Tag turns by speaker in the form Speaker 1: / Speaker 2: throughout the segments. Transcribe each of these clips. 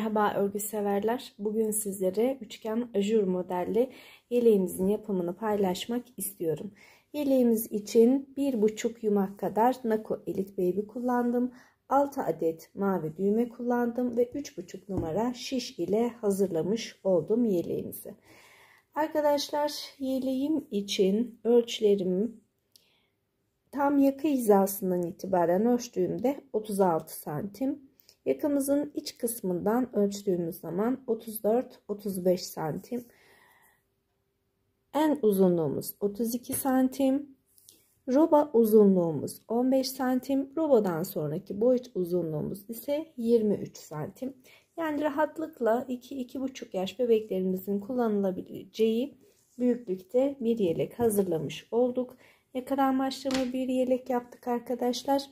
Speaker 1: Merhaba örgü severler. Bugün sizlere üçgen ajur modelli yeleğimizin yapımını paylaşmak istiyorum. Yeleğimiz için 1,5 yumak kadar Nako Elite Baby kullandım. 6 adet mavi düğme kullandım ve 3,5 numara şiş ile hazırlamış oldum yeleğimizi. Arkadaşlar, yeleğim için ölçülerimi tam yaka hizasından itibaren ölçtüğümde 36 santim. Yakamızın iç kısmından ölçtüğümüz zaman 34-35 santim. En uzunluğumuz 32 santim. Roba uzunluğumuz 15 santim. Robadan sonraki boyut uzunluğumuz ise 23 santim. Yani rahatlıkla 2-2,5 yaş bebeklerimizin kullanılabileceği büyüklükte bir yelek hazırlamış olduk. Yakadan başlama bir yelek yaptık arkadaşlar.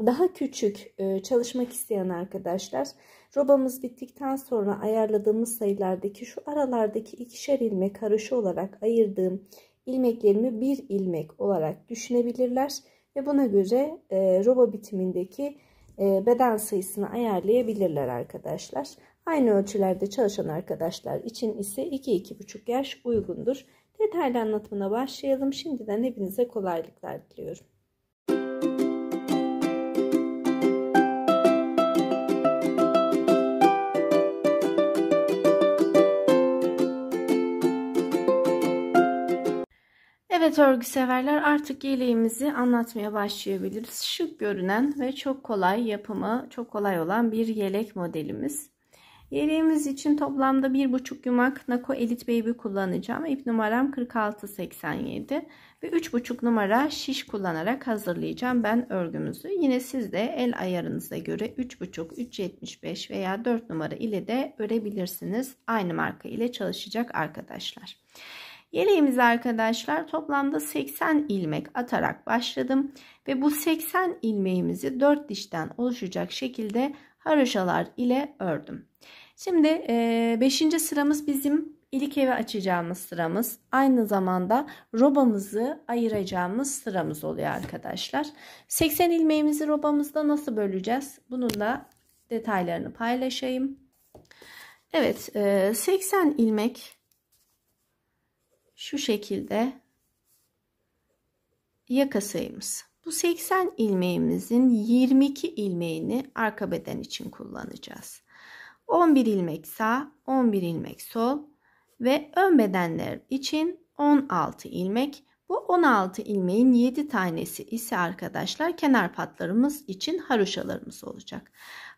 Speaker 1: Daha küçük çalışmak isteyen arkadaşlar, robamız bittikten sonra ayarladığımız sayılardaki şu aralardaki ikişer ilmek haroşa olarak ayırdığım ilmeklerimi bir ilmek olarak düşünebilirler ve buna göre roba bitimindeki beden sayısını ayarlayabilirler arkadaşlar. Aynı ölçülerde çalışan arkadaşlar için ise 2-2,5 yaş uygundur. Detaylı anlatımına başlayalım. Şimdiden hepinize kolaylıklar diliyorum. Evet örgü severler, artık yeleğimizi anlatmaya başlayabiliriz. Şık görünen ve çok kolay yapımı, çok kolay olan bir yelek modelimiz. Yeleğimiz için toplamda 1,5 yumak Nako Elite Baby kullanacağım. İp numaram 4687 ve 3,5 numara şiş kullanarak hazırlayacağım ben örgümüzü. Yine siz de el ayarınıza göre 3,5, 3,75 veya 4 numara ile de örebilirsiniz. Aynı marka ile çalışacak arkadaşlar. Yeleğimizi arkadaşlar toplamda 80 ilmek atarak başladım ve bu 80 ilmeğimizi 4 dişten oluşacak şekilde haroşalar ile ördüm. Şimdi 5. sıramız bizim ilikevi açacağımız sıramız. Aynı zamanda robamızı ayıracağımız sıramız oluyor arkadaşlar. 80 ilmeğimizi robamızda nasıl böleceğiz? Bunun da detaylarını paylaşayım. Evet, 80 ilmek şu şekilde yaka sayımız. Bu 80 ilmeğimizin 22 ilmeğini arka beden için kullanacağız. 11 ilmek sağ, 11 ilmek sol ve ön bedenler için 16 ilmek. Bu 16 ilmeğin 7 tanesi ise arkadaşlar kenar patlarımız için haroşalarımız olacak.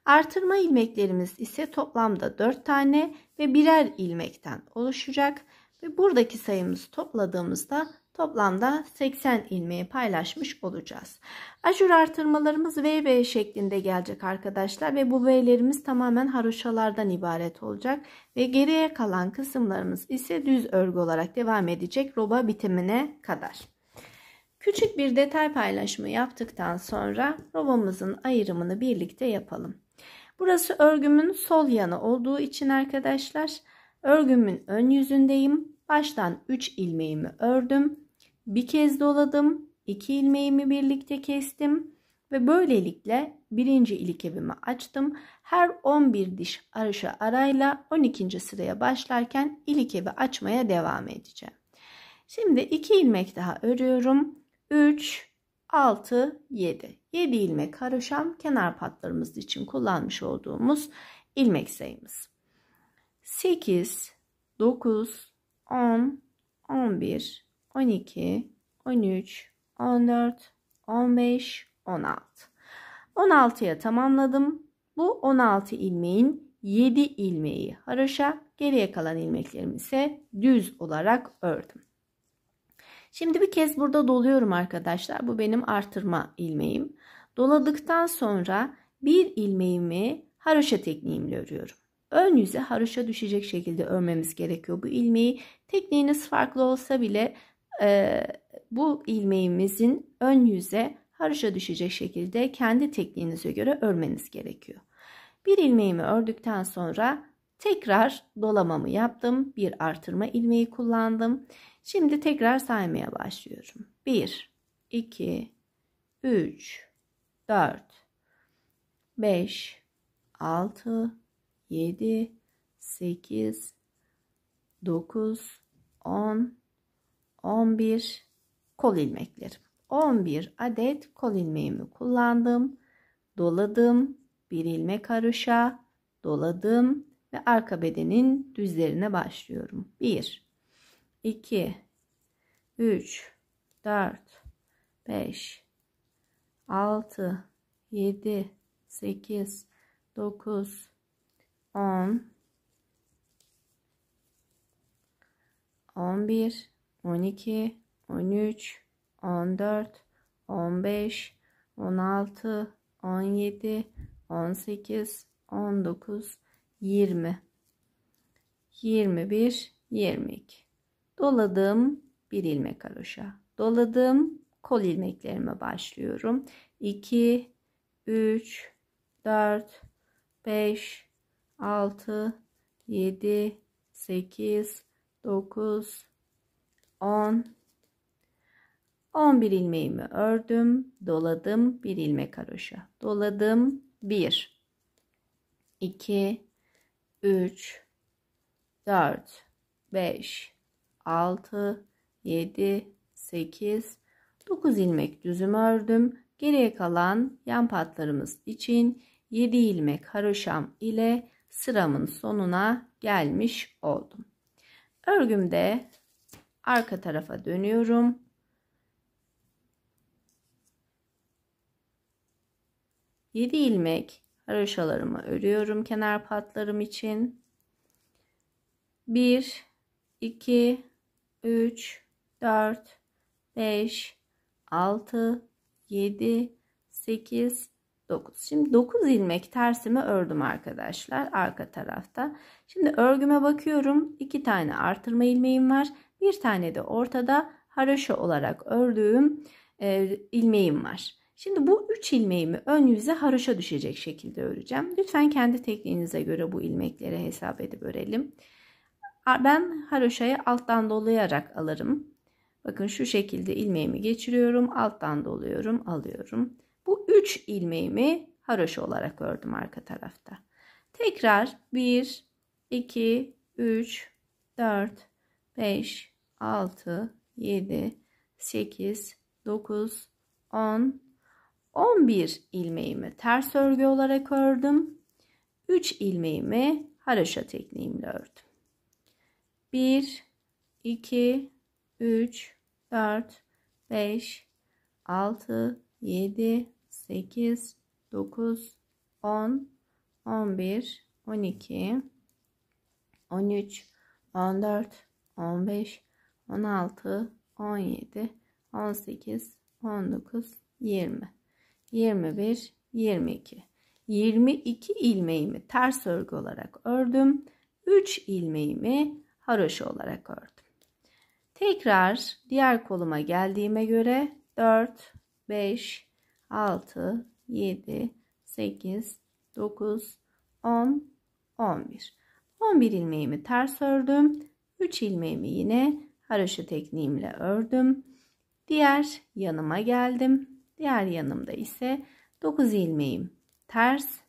Speaker 1: Artırma ilmeklerimiz ise toplamda 4 tane ve birer ilmekten oluşacak. Ve buradaki sayımızı topladığımızda toplamda 80 ilmeği paylaşmış olacağız. Ajur artırmalarımız V şeklinde gelecek arkadaşlar ve bu V'lerimiz tamamen haroşalardan ibaret olacak ve geriye kalan kısımlarımız ise düz örgü olarak devam edecek roba bitimine kadar. Küçük bir detay paylaşımı yaptıktan sonra robamızın ayrımını birlikte yapalım. Burası örgümün sol yanı olduğu için arkadaşlar örgümün ön yüzündeyim. Baştan 3 ilmeğimi ördüm. Bir kez doladım. 2 ilmeğimi birlikte kestim. Ve böylelikle birinci ilikevimi açtım. Her 11 diş haroşa arayla 12. sıraya başlarken ilikevi açmaya devam edeceğim. Şimdi 2 ilmek daha örüyorum. 3, 6, 7. 7 ilmek haroşam kenar patlarımız için kullanmış olduğumuz ilmek sayımız. 8, 9, 10, 11, 12, 13, 14, 15, 16. 16'ya tamamladım. Bu 16 ilmeğin 7 ilmeği haroşa, geriye kalan ilmeklerimi ise düz olarak ördüm. Şimdi bir kez burada doluyorum arkadaşlar. Bu benim artırma ilmeğim. Doladıktan sonra bir ilmeğimi haroşa tekniğimle örüyorum. Ön yüze haroşa düşecek şekilde örmemiz gerekiyor bu ilmeği. Tekniğiniz farklı olsa bile bu ilmeğimizin ön yüze haroşa düşecek şekilde kendi tekniğinize göre örmeniz gerekiyor. Bir ilmeğimi ördükten sonra tekrar dolamamı yaptım. Bir artırma ilmeği kullandım. Şimdi tekrar saymaya başlıyorum. 1, 2, 3, 4, 5, 6, 7, 8, 9, 10, 11 kol ilmeklerim. 11 adet kol ilmeğimi kullandım. Doladım. Bir ilmek haroşa, doladım ve arka bedenin düzlerine başlıyorum. 1, 2, 3, 4, 5, 6, 7, 8, 9, 10, 11, 12, 13, 14, 15, 16, 17, 18, 19, 20, 21, 22. Doladım. Bir ilmek haroşa. Doladım. Kol ilmeklerime başlıyorum. 2, 3, 4, 5, 6, 7, 8, 9, 10, 11 ilmeğimi ördüm, doladım, bir ilmek haroşa. Doladım, 1, 2, 3, 4, 5, 6, 7, 8, 9 ilmek düzüm ördüm. Geriye kalan yan patlarımız için 7 ilmek haroşam ile sıramın sonuna gelmiş oldum. Örgümde arka tarafa dönüyorum. 7 ilmek haroşalarımı örüyorum kenar patlarım için. 1, 2, 3, 4, 5, 6, 7, 8, 9. Şimdi 9 ilmek tersimi ördüm arkadaşlar arka tarafta. Şimdi örgüme bakıyorum. 2 tane artırma ilmeğim var. Bir tane de ortada haroşa olarak ördüğüm ilmeğim var. Şimdi bu 3 ilmeğimi ön yüze haroşa düşecek şekilde öreceğim. Lütfen kendi tekniğinize göre bu ilmekleri hesap edip örelim. Ben haroşayı alttan dolayarak alırım. Bakın şu şekilde ilmeğimi geçiriyorum. Alttan doluyorum, alıyorum. Bu 3 ilmeğimi haroşa olarak ördüm arka tarafta. Tekrar 1, 2, 3, 4, 5, 6, 7, 8, 9, 10, 11 ilmeğimi ters örgü olarak ördüm. 3 ilmeğimi haroşa tekniğimle ördüm. 1, 2, 3, 4, 5, 6, 7, 8, 9, 10, 11, 12, 13, 14, 15, 16, 17, 18, 19, 20, 21, 22. 22 ilmeğimi ters örgü olarak ördüm. 3 ilmeğimi haroşa olarak ördüm. Tekrar diğer koluma geldiğime göre 4, 5, 6, 7, 8, 9, 10, 11. 11 ilmeğimi ters ördüm. 3 ilmeğimi yine haroşa tekniğimle ördüm. Diğer yanıma geldim. Diğer yanımda ise 9 ilmeğim ters,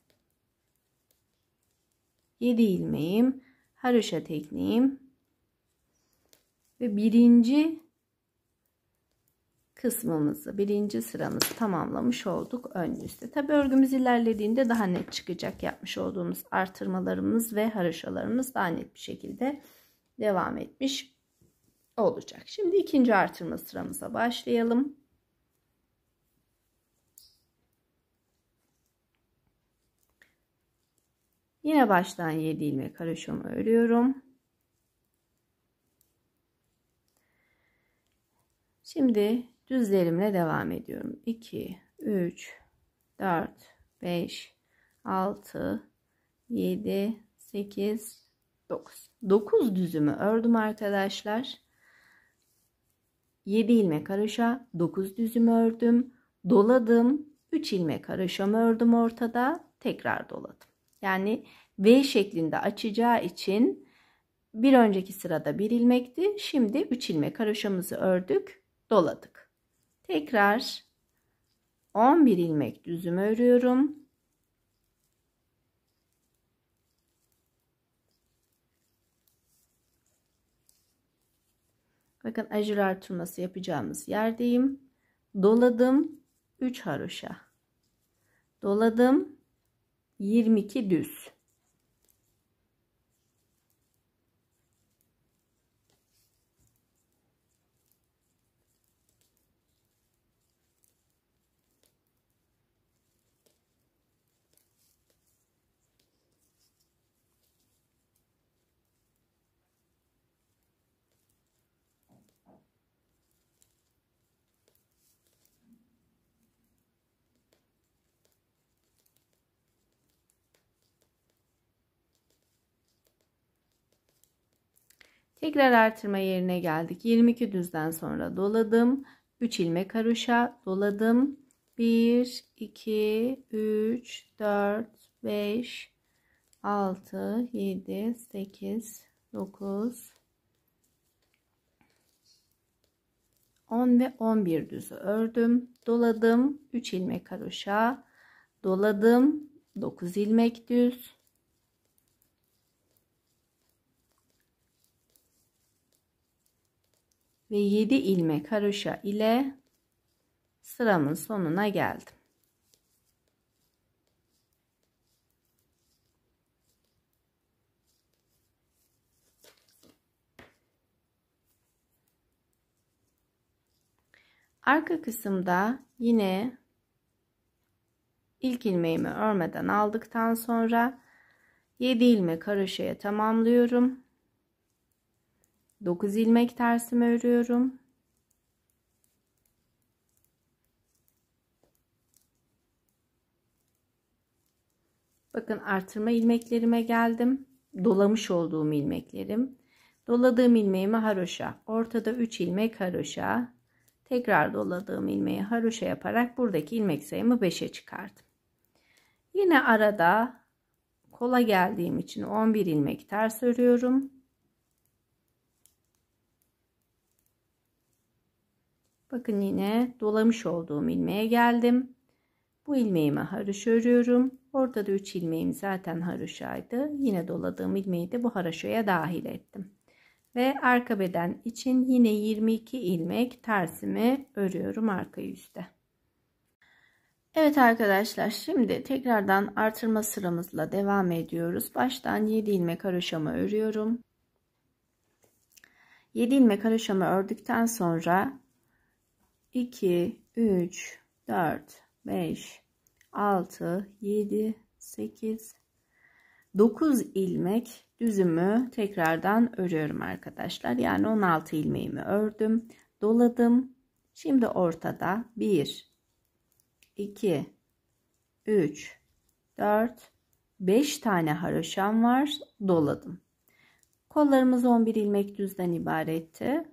Speaker 1: 7 ilmeğim haroşa tekniğim ve birinci kısmımızı, birinci sıramızı tamamlamış olduk ön yüzde. Tabi örgümüz ilerlediğinde daha net çıkacak. Yapmış olduğumuz artırmalarımız ve haroşalarımız daha net bir şekilde devam etmiş olacak. Şimdi ikinci artırma sıramıza başlayalım. Yine baştan 7 ilmek haroşamı örüyorum. Şimdi düzlerimle devam ediyorum. 2, 3, 4, 5, 6, 7, 8, 9. 9 düzümü ördüm arkadaşlar. 7 ilmek haroşa, 9 düzümü ördüm. Doladım. 3 ilmek haroşamı ördüm ortada. Tekrar doladım. Yani V şeklinde açacağı için bir önceki sırada 1 ilmekti. Şimdi 3 ilmek haroşamızı ördük. Doladık. Tekrar 11 ilmek düzümü örüyorum. Bakın ajur artırması yapacağımız yerdeyim. Doladım 3 haroşa. Doladım 22 düz. Tekrar artırma yerine geldik. 22 düzden sonra doladım. 3 ilmek haroşa doladım. 1, 2, 3, 4, 5, 6, 7, 8, 9, 10 ve 11 düzü ördüm. Doladım. 3 ilmek haroşa doladım. 9 ilmek düz. Ve 7 ilmek haroşa ile sıramın sonuna geldim. Arka kısımda yine ilk ilmeğimi örmeden aldıktan sonra 7 ilmek haroşaya tamamlıyorum. 9 ilmek tersimi örüyorum. Bakın artırma ilmeklerime geldim. Dolamış olduğum ilmeklerim. Doladığım ilmeğimi haroşa, ortada 3 ilmek haroşa, tekrar doladığım ilmeği haroşa yaparak buradaki ilmek sayımı 5'e çıkardım. Yine arada kola geldiğim için 11 ilmek ters örüyorum. Bakın yine dolamış olduğum ilmeğe geldim. Bu ilmeğimi haroşa örüyorum. Ortada 3 ilmeğim zaten haroşaydı. Yine doladığım ilmeği de bu haroşaya dahil ettim. Ve arka beden için yine 22 ilmek tersimi örüyorum arka yüzde. Evet arkadaşlar, şimdi tekrardan artırma sıramızla devam ediyoruz. Baştan 7 ilmek haroşamı örüyorum. 7 ilmek haroşamı ördükten sonra 2, 3, 4, 5, 6, 7, 8, 9 ilmek düzümü tekrardan örüyorum arkadaşlar. Yani 16 ilmeğimi ördüm, doladım. Şimdi ortada 1, 2, 3, 4, 5 tane haroşam var, doladım. Kollarımız 11 ilmek düzden ibaretti.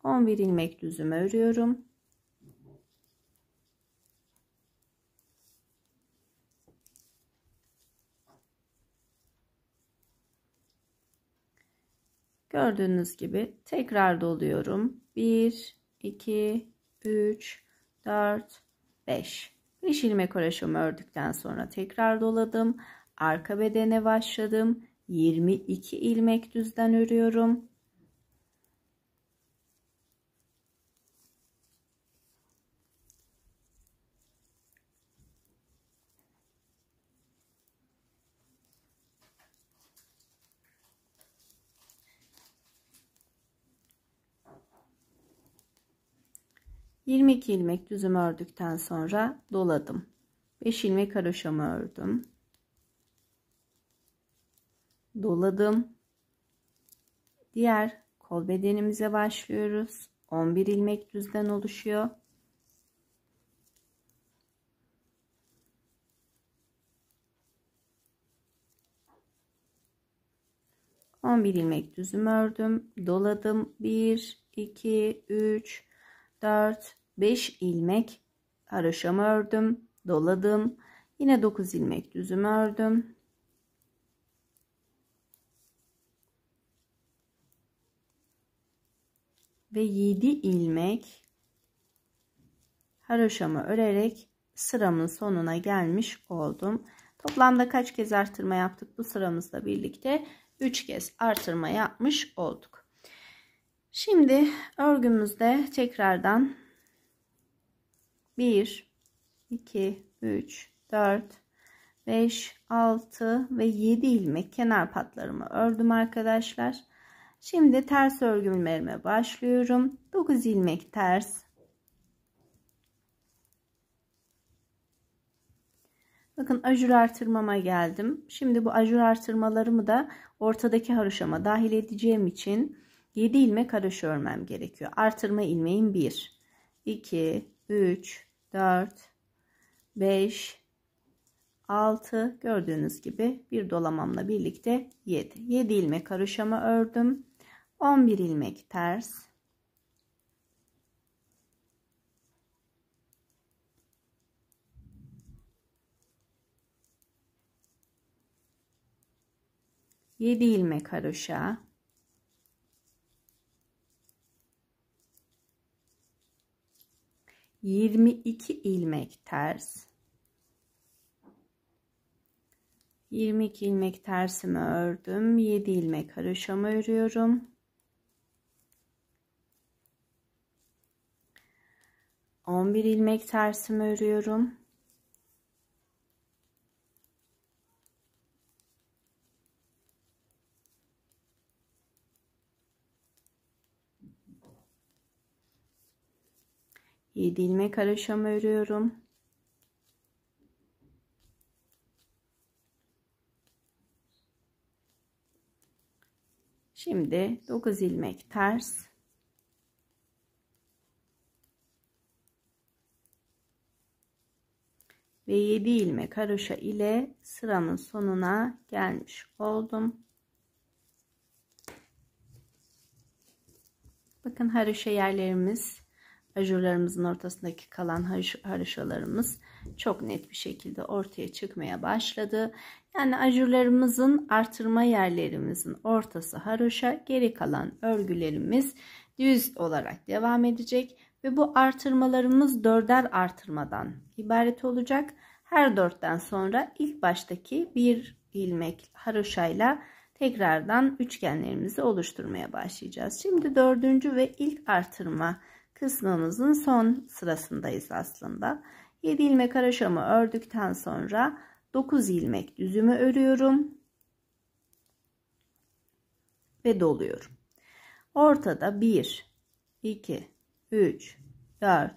Speaker 1: 11 ilmek düzümü örüyorum. Gördüğünüz gibi tekrar doluyorum. 1, 2, 3, 4, 5. 5 ilmek haroşamı ördükten sonra tekrar doladım. Arka bedene başladım. 22 ilmek düzden örüyorum. ...22 ilmek düzümü ördükten sonra doladım. 5 ilmek haroşamı ördüm. Doladım. Diğer kol bedenimize başlıyoruz. 11 ilmek düzden oluşuyor. ...11 ilmek düzümü ördüm. Doladım. 1, 2, 3, 4, 5 ilmek haroşamı ördüm. Doladım. Yine 9 ilmek düzümü ördüm. Ve 7 ilmek haroşamı örerek sıramın sonuna gelmiş oldum. Toplamda kaç kez artırma yaptık bu sıramızla birlikte? 3 kez artırma yapmış olduk. Şimdi örgümüzde tekrardan 1, 2, 3, 4, 5, 6 ve 7 ilmek kenar patlarımı ördüm arkadaşlar. Şimdi ters örgümlerime başlıyorum. 9 ilmek ters. Bakın ajur artırmama geldim. Şimdi bu ajur artırmalarımı da ortadaki haroşama dahil edeceğim için 7 ilmek haroşa örmem gerekiyor. Artırma ilmeğim 1, 2, 3, 4, 5, 6, gördüğünüz gibi bir dolamamla birlikte 7. 7 ilmek haroşamı ördüm. 11 ilmek ters. Yedi ilmek haroşa. 22 ilmek ters. 22 ilmek tersimi ördüm. 7 ilmek haroşamı örüyorum. 11 ilmek tersimi örüyorum. Yedi ilmek haroşamı örüyorum. Şimdi 9 ilmek ters. Ve 7 ilmek haroşa ile sıramın sonuna gelmiş oldum. Bakın haroşa yerlerimiz, ajurlarımızın ortasındaki kalan haroşalarımız çok net bir şekilde ortaya çıkmaya başladı. Yani ajurlarımızın, artırma yerlerimizin ortası haroşa, geri kalan örgülerimiz düz olarak devam edecek. Ve bu artırmalarımız 4'er artırmadan ibaret olacak. Her 4'ten sonra ilk baştaki bir ilmek haroşayla tekrardan üçgenlerimizi oluşturmaya başlayacağız. Şimdi 4. ve ilk artırma kısmımızın son sırasındayız aslında. 7 ilmek haroşamı ördükten sonra 9 ilmek düzümü örüyorum ve doluyorum. Ortada 1, 2, 3, 4,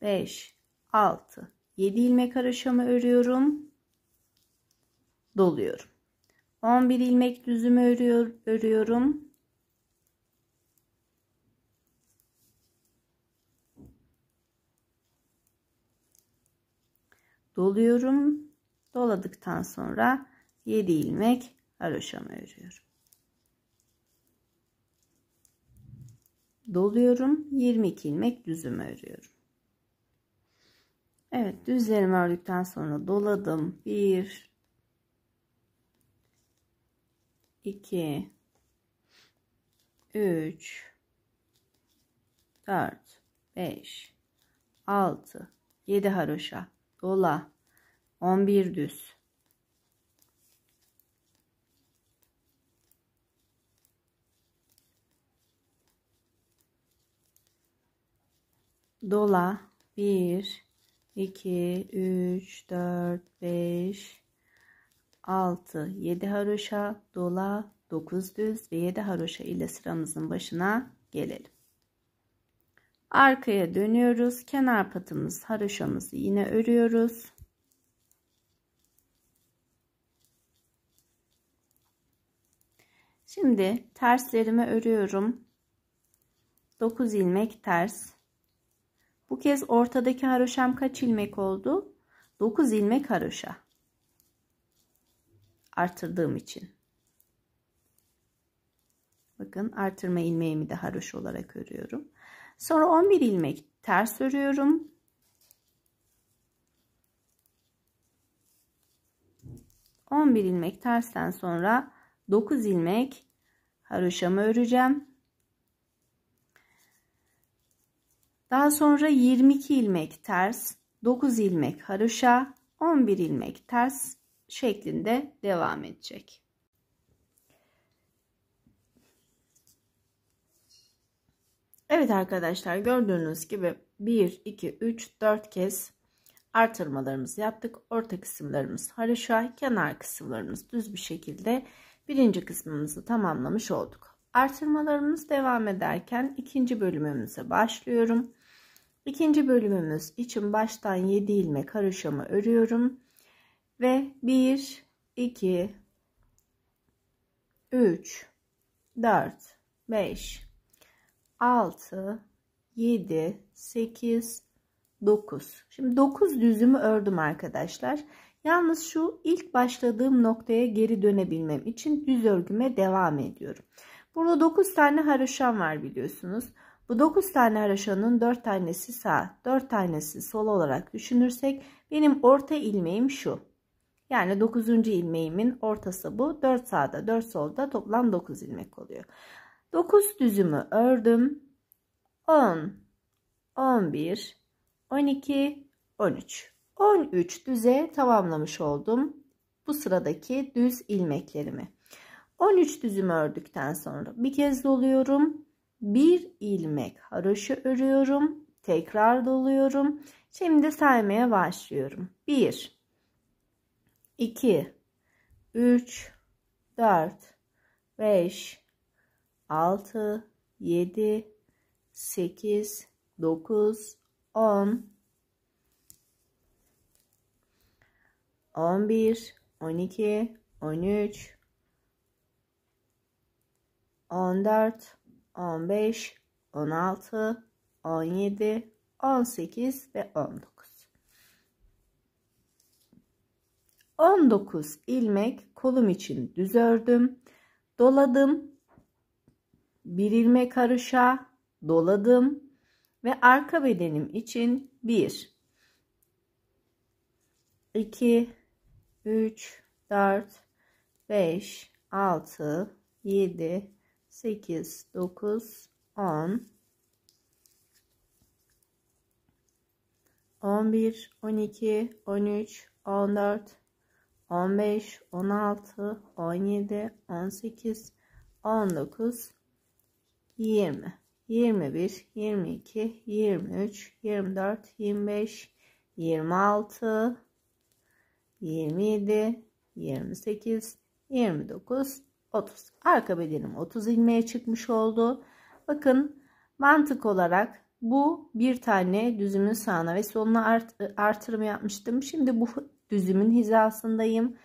Speaker 1: 5, 6, 7 ilmek haroşamı örüyorum, doluyorum. 11 ilmek düzümü örüyorum. Doluyorum. Doladıktan sonra 7 ilmek haroşamı örüyorum. Doluyorum. 22 ilmek düzümü örüyorum. Evet, düzlerimi ördükten sonra doladım. 1, 2, 3, 4, 5, 6, 7 haroşa, dola, 11 düz. Dola, 1, 2, 3, 4, 5, 6, 7 haroşa, dola, 9 düz ve 7 haroşa ile sıramızın başına gelelim. Arkaya dönüyoruz. Kenar patımız, haroşamızı yine örüyoruz. Şimdi terslerimi örüyorum. 9 ilmek ters. Bu kez ortadaki haroşam kaç ilmek oldu? 9 ilmek haroşa. Artırdığım için. Bakın, artırma ilmeğimi de haroşa olarak örüyorum. Sonra 11 ilmek ters örüyorum. ...11 ilmek tersten sonra 9 ilmek haroşamı öreceğim. Daha sonra 22 ilmek ters, 9 ilmek haroşa, 11 ilmek ters şeklinde devam edecek. Evet arkadaşlar, gördüğünüz gibi 1, 2, 3, 4 kez artırmalarımızı yaptık. Orta kısımlarımız haroşa, kenar kısımlarımız düz bir şekilde birinci kısmımızı tamamlamış olduk. Artırmalarımız devam ederken ikinci bölümümüze başlıyorum. İkinci bölümümüz için baştan 7 ilmek haroşamı örüyorum ve 1, 2, 3, 4, 5, 6, 7, 8, 9. Şimdi 9 düzümü ördüm arkadaşlar. Yalnız şu ilk başladığım noktaya geri dönebilmem için düz örgüme devam ediyorum. Burada 9 tane haroşam var biliyorsunuz. Bu 9 tane haroşanın 4 tanesi sağ, 4 tanesi sol olarak düşünürsek benim orta ilmeğim şu. Yani 9. ilmeğimin ortası bu. 4 sağda 4 solda toplam 9 ilmek oluyor. 9 düzümü ördüm. 10, 11, 12, 13. 13 düze tamamlamış oldum bu sıradaki düz ilmeklerimi. 13 düzümü ördükten sonra bir kez doluyorum. Bir ilmek haroşa örüyorum. Tekrar doluyorum. Şimdi saymaya başlıyorum. 1, 2, 3, 4, 5, 6, 7, 8, 9, 10, 11, 12, 13, 14, 15, 16, 17, 18 ve 19. 19 ilmek kolum için düz ördüm. Doladım. Bir ilmek haroşa doladım ve arka bedenim için 1, 2, 3, 4, 5, 6, 7, 8, 9, 10, 11, 12, 13, 14, 15, 16, 17, 18, 19, 20, 21, 22, 23, 24, 25, 26, 27, 28, 29, 30. Arka bedenim 30 ilmeğe çıkmış oldu. Bakın mantık olarak bu bir tane düzümün sağına ve soluna artırma yapmıştım. Şimdi bu düzümün hizasındayım.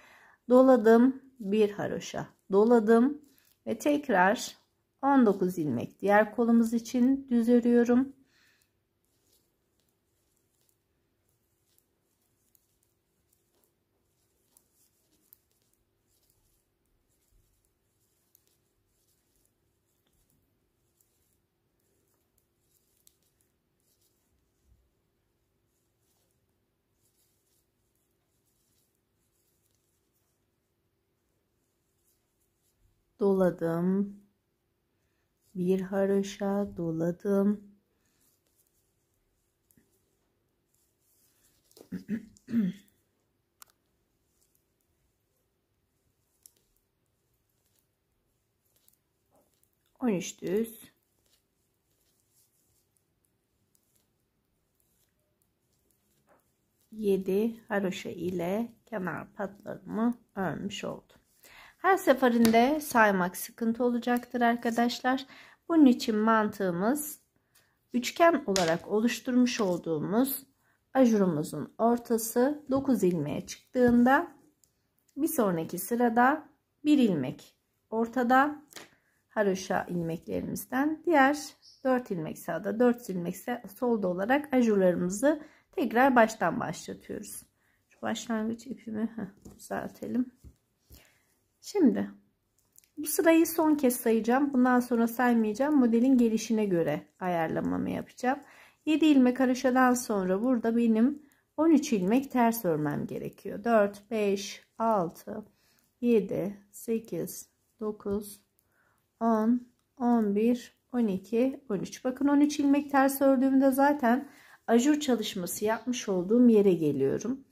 Speaker 1: Doladım, bir haroşa doladım ve tekrar 19 ilmek diğer kolumuz için düz örüyorum. Doladım. Bir haroşa doladım. On üç düz. Yedi haroşa ile kenar patlarımı örmüş oldum. Her seferinde saymak sıkıntı olacaktır arkadaşlar. Bunun için mantığımız üçgen olarak oluşturmuş olduğumuz ajurumuzun ortası 9 ilmeğe çıktığında bir sonraki sırada bir ilmek ortada haroşa ilmeklerimizden, diğer 4 ilmek sağda 4 ilmek solda olarak ajurlarımızı tekrar baştan başlatıyoruz. Şu başlangıç ipimi düzeltelim. Şimdi bu sırayı son kez sayacağım. Bundan sonra saymayacağım. Modelin gelişine göre ayarlamamı yapacağım. 7 ilmek haroşadan sonra burada benim 13 ilmek ters örmem gerekiyor. 4, 5, 6, 7, 8, 9, 10, 11, 12, 13. Bakın 13 ilmek ters ördüğümde zaten ajur çalışması yapmış olduğum yere geliyorum.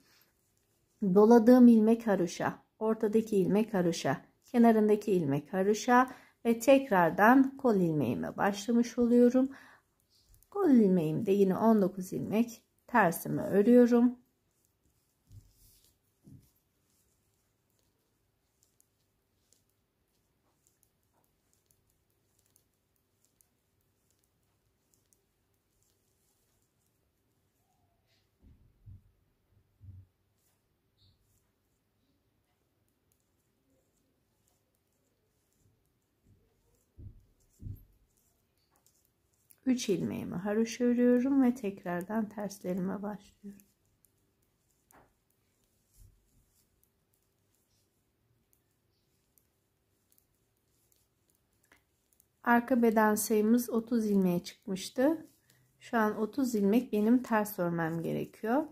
Speaker 1: Doladığım ilmek haroşa, ortadaki ilmek haroşa, kenarındaki ilmek haroşa ve tekrardan kol ilmeğime başlamış oluyorum. Kol ilmeğimde yine 19 ilmek tersimi örüyorum. Üç ilmeğimi haroşa örüyorum ve tekrardan terslerime başlıyorum. Arka beden sayımız 30 ilmeğe çıkmıştı. Şu an 30 ilmek benim ters örmem gerekiyor.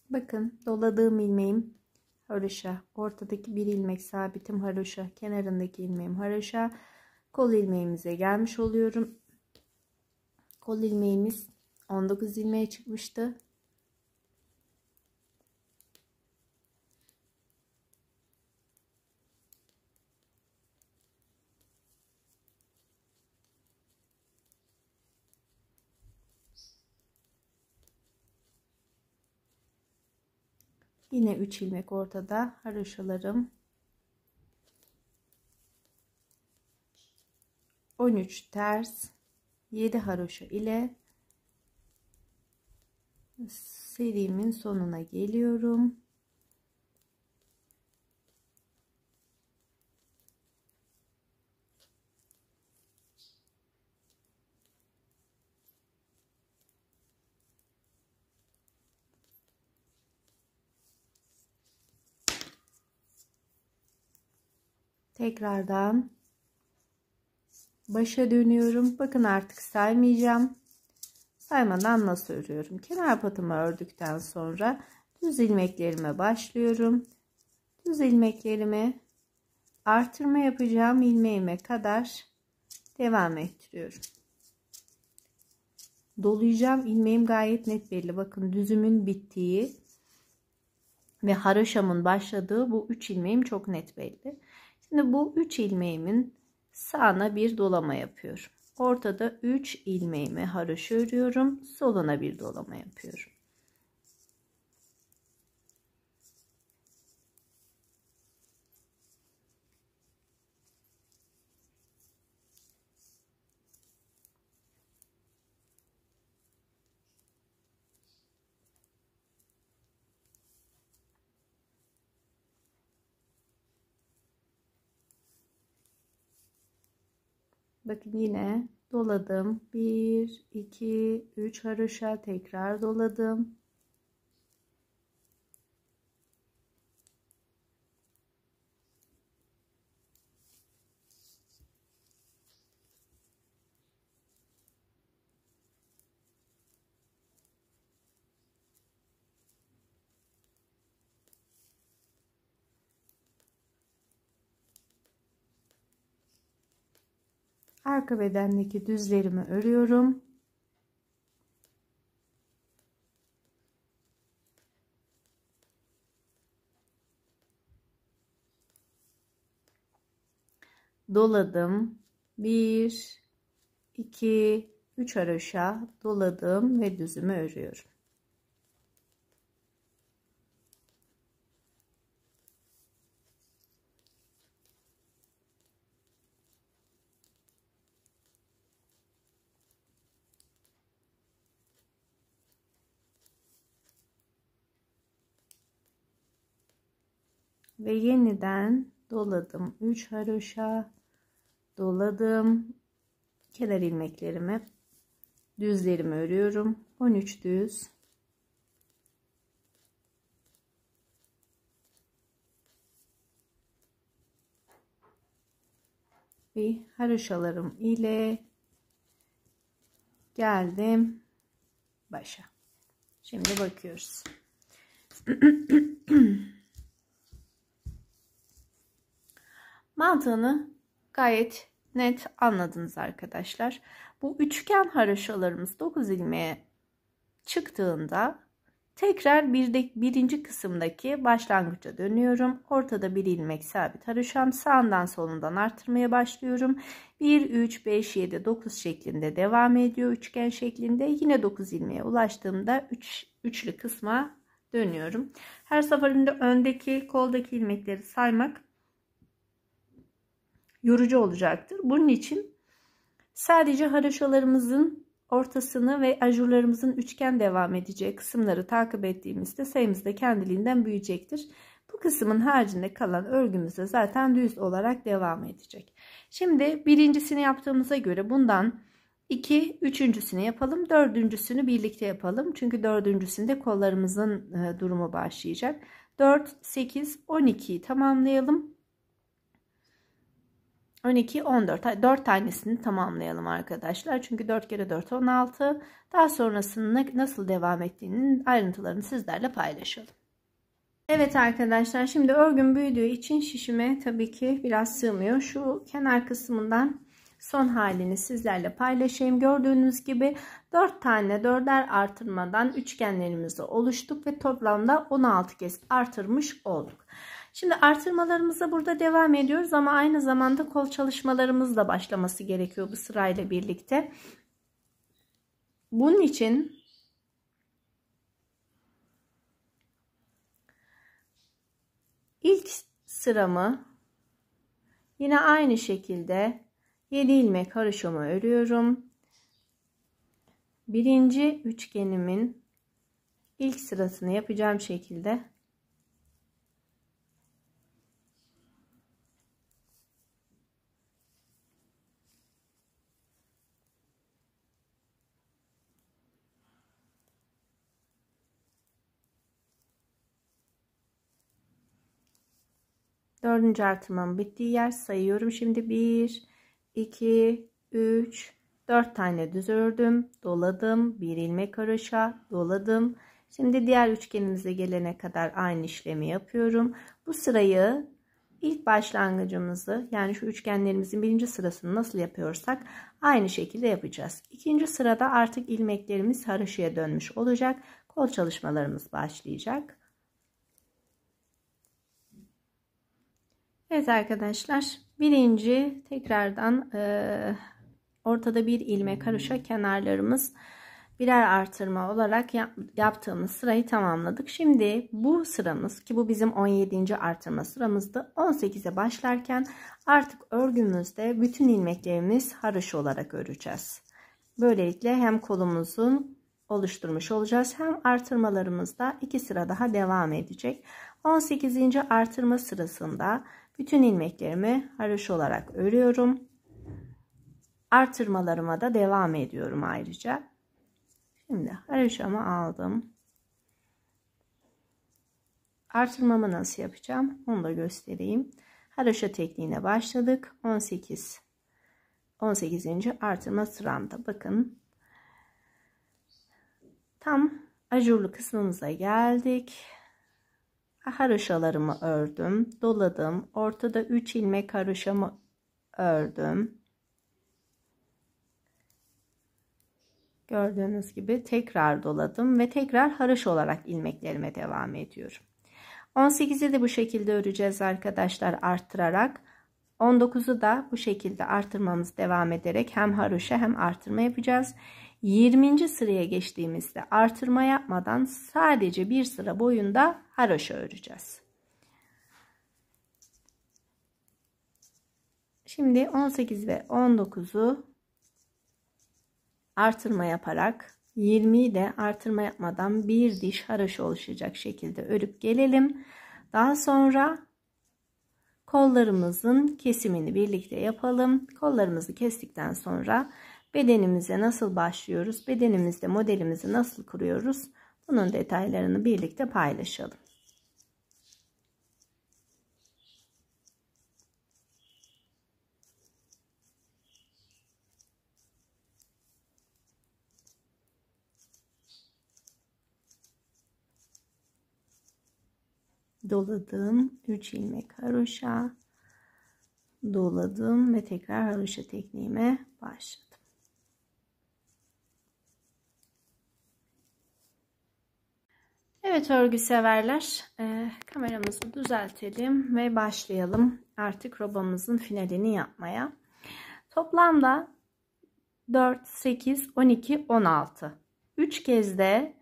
Speaker 1: Bakın doladığım ilmeğim haroşa, ortadaki bir ilmek sabitim haroşa, kenarındaki ilmeğim haroşa, kol ilmeğimize gelmiş oluyorum. Kol ilmeğimiz 19 ilmeğe çıkmıştı. Yine 3 ilmek ortada haroşalarım. 13 ters 7 haroşa ile serimin sonuna geliyorum. Tekrardan başa dönüyorum. Bakın artık saymayacağım. Saymadan nasıl örüyorum? Kenar patımı ördükten sonra düz ilmeklerime başlıyorum. Düz ilmeklerimi artırma yapacağım ilmeğime kadar devam ettiriyorum. Dolayacağım ilmeğim gayet net belli. Bakın düzümün bittiği ve haroşamın başladığı bu 3 ilmeğim çok net belli. Şimdi bu 3 ilmeğimin sağına bir dolama yapıyorum. Ortada 3 ilmeğimi haroşa örüyorum. Soluna bir dolama yapıyorum. Bakın yine doladım. 1, 2, 3 haroşa tekrar doladım. Arka bedendeki düzlerimi örüyorum. Doladım. 1, 2, 3 haroşa doladım ve düzümü örüyorum. Ve yeniden doladım. 3 haroşa doladım. Kenar ilmeklerimi, düzlerimi örüyorum. 13 düz. Ve haroşalarım ile geldim başa. Şimdi bakıyoruz. Mantığını gayet net anladınız arkadaşlar. Bu üçgen haroşalarımız 9 ilmeğe çıktığında tekrar birinci kısımdaki başlangıca dönüyorum. Ortada bir ilmek sabit haroşam. Sağından solundan artırmaya başlıyorum. 1, 3, 5, 7, 9 şeklinde devam ediyor. Üçgen şeklinde. Yine 9 ilmeğe ulaştığımda üçlü kısma dönüyorum. Her seferinde öndeki koldaki ilmekleri saymak yorucu olacaktır. Bunun için sadece haroşalarımızın ortasını ve ajurlarımızın üçgen devam edeceği kısımları takip ettiğimizde sayımız da kendiliğinden büyüyecektir. Bu kısmın haricinde kalan örgümüz de zaten düz olarak devam edecek. Şimdi birincisini yaptığımıza göre bundan 2, üçüncüsünü yapalım. Dördüncüsünü birlikte yapalım. Çünkü dördüncüsünde kollarımızın durumu başlayacak. 4, 8, 12'yi tamamlayalım. 12, 14. 4 tanesini tamamlayalım arkadaşlar. Çünkü 4 kere 4 16. Daha sonrasında nasıl devam ettiğinin ayrıntılarını sizlerle paylaşalım. Evet arkadaşlar, şimdi örgüm büyüdüğü için şişime tabii ki biraz sığmıyor. Şu kenar kısmından son halini sizlerle paylaşayım. Gördüğünüz gibi 4 tane 4'er artırmadan üçgenlerimizi oluştuk ve toplamda 16 kez artırmış olduk. Şimdi artırmalarımıza burada devam ediyoruz ama aynı zamanda kol çalışmalarımız da başlaması gerekiyor bu sırayla birlikte. Bunun için ilk sıramı yine aynı şekilde 7 ilmek haroşamı örüyorum. Birinci üçgenimin ilk sırasını yapacağım şekilde dördüncü artırmam bittiği yer sayıyorum. Şimdi 1, 2, 3, 4 tane düz ördüm, doladım, bir ilmek haroşa, doladım. Şimdi diğer üçgenimize gelene kadar aynı işlemi yapıyorum. Bu sırayı ilk başlangıcımızı, yani şu üçgenlerimizin birinci sırasını nasıl yapıyorsak aynı şekilde yapacağız. İkinci sırada artık ilmeklerimiz haroşaya dönmüş olacak. Kol çalışmalarımız başlayacak. Evet arkadaşlar, birinci tekrardan ortada bir ilmek haroşa, kenarlarımız birer artırma olarak yaptığımız sırayı tamamladık. Şimdi bu sıramız, ki bu bizim 17. artırma sıramızdı, 18'e başlarken artık örgümüzde bütün ilmeklerimiz haroşa olarak öreceğiz. Böylelikle hem kolumuzun oluşturmuş olacağız hem artırmalarımızda 2 sıra daha devam edecek. 18. artırma sırasında bütün ilmeklerimi haroşa olarak örüyorum. Artırmalarıma da devam ediyorum ayrıca. Şimdi haroşamı aldım. Artırmamı nasıl yapacağım onu da göstereyim. Haroşa tekniğine başladık. 18. artırma sıramda. Bakın. Tam ajurlu kısmımıza geldik. Haroşalarımı ördüm, doladım. Ortada 3 ilmek haroşamı ördüm. Gördüğünüz gibi tekrar doladım ve tekrar haroşa olarak ilmeklerime devam ediyorum. 18'i de bu şekilde öreceğiz arkadaşlar, arttırarak. 19'u da bu şekilde artırmamız devam ederek hem haroşa hem artırma yapacağız. 20. sıraya geçtiğimizde artırma yapmadan sadece bir sıra boyunda haroşa öreceğiz. Şimdi 18 ve 19'u artırma yaparak 20'yi de artırma yapmadan bir diş haroşa oluşacak şekilde örüp gelelim. Daha sonra kollarımızın kesimini birlikte yapalım. Kollarımızı kestikten sonra bedenimize nasıl başlıyoruz? Bedenimizde modelimizi nasıl kuruyoruz? Bunun detaylarını birlikte paylaşalım. Doladım. 3 ilmek haroşa. doladım ve tekrar haroşa tekniğime başladım. Evet örgü severler, kameramızı düzeltelim ve başlayalım artık robamızın finalini yapmaya. Toplamda 4, 8, 12, 16. 3 kez de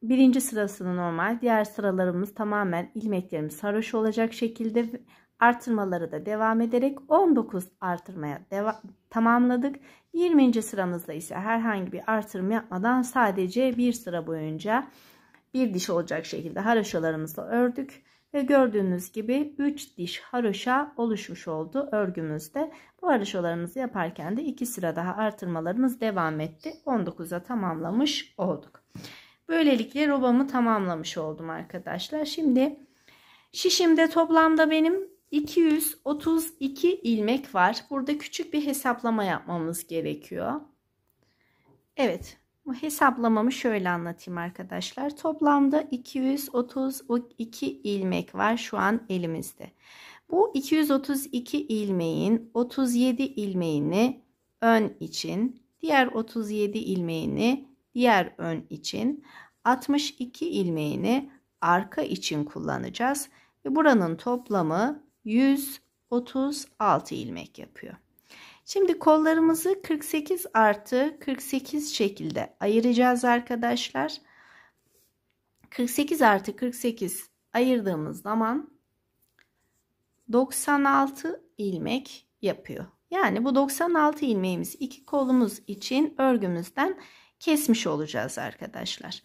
Speaker 1: birinci sırasını normal, diğer sıralarımız tamamen ilmeklerimiz haroşa olacak şekilde artırmaları da devam ederek 19 artırmaya tamamladık. 20. sıramızda ise herhangi bir artırma yapmadan sadece bir sıra boyunca bir diş olacak şekilde haroşalarımızı ördük. Ve gördüğünüz gibi 3 diş haroşa oluşmuş oldu örgümüzde. Bu haroşalarımızı yaparken de 2 sıra daha artırmalarımız devam etti. 19'a tamamlamış olduk. Böylelikle robamı tamamlamış oldum arkadaşlar. Şimdi şişimde toplamda benim 232 ilmek var. Burada küçük bir hesaplama yapmamız gerekiyor. Evet, bu hesaplamamı şöyle anlatayım arkadaşlar. Toplamda 232 ilmek var şu an elimizde. Bu 232 ilmeğin 37 ilmeğini ön için, diğer 37 ilmeğini diğer ön için, 62 ilmeğini arka için kullanacağız. Ve buranın toplamı 136 ilmek yapıyor. Şimdi kollarımızı 48 artı 48 şekilde ayıracağız arkadaşlar. 48 artı 48 ayırdığımız zaman 96 ilmek yapıyor. Yani bu 96 ilmeğimizi iki kolumuz için örgümüzden kesmiş olacağız arkadaşlar.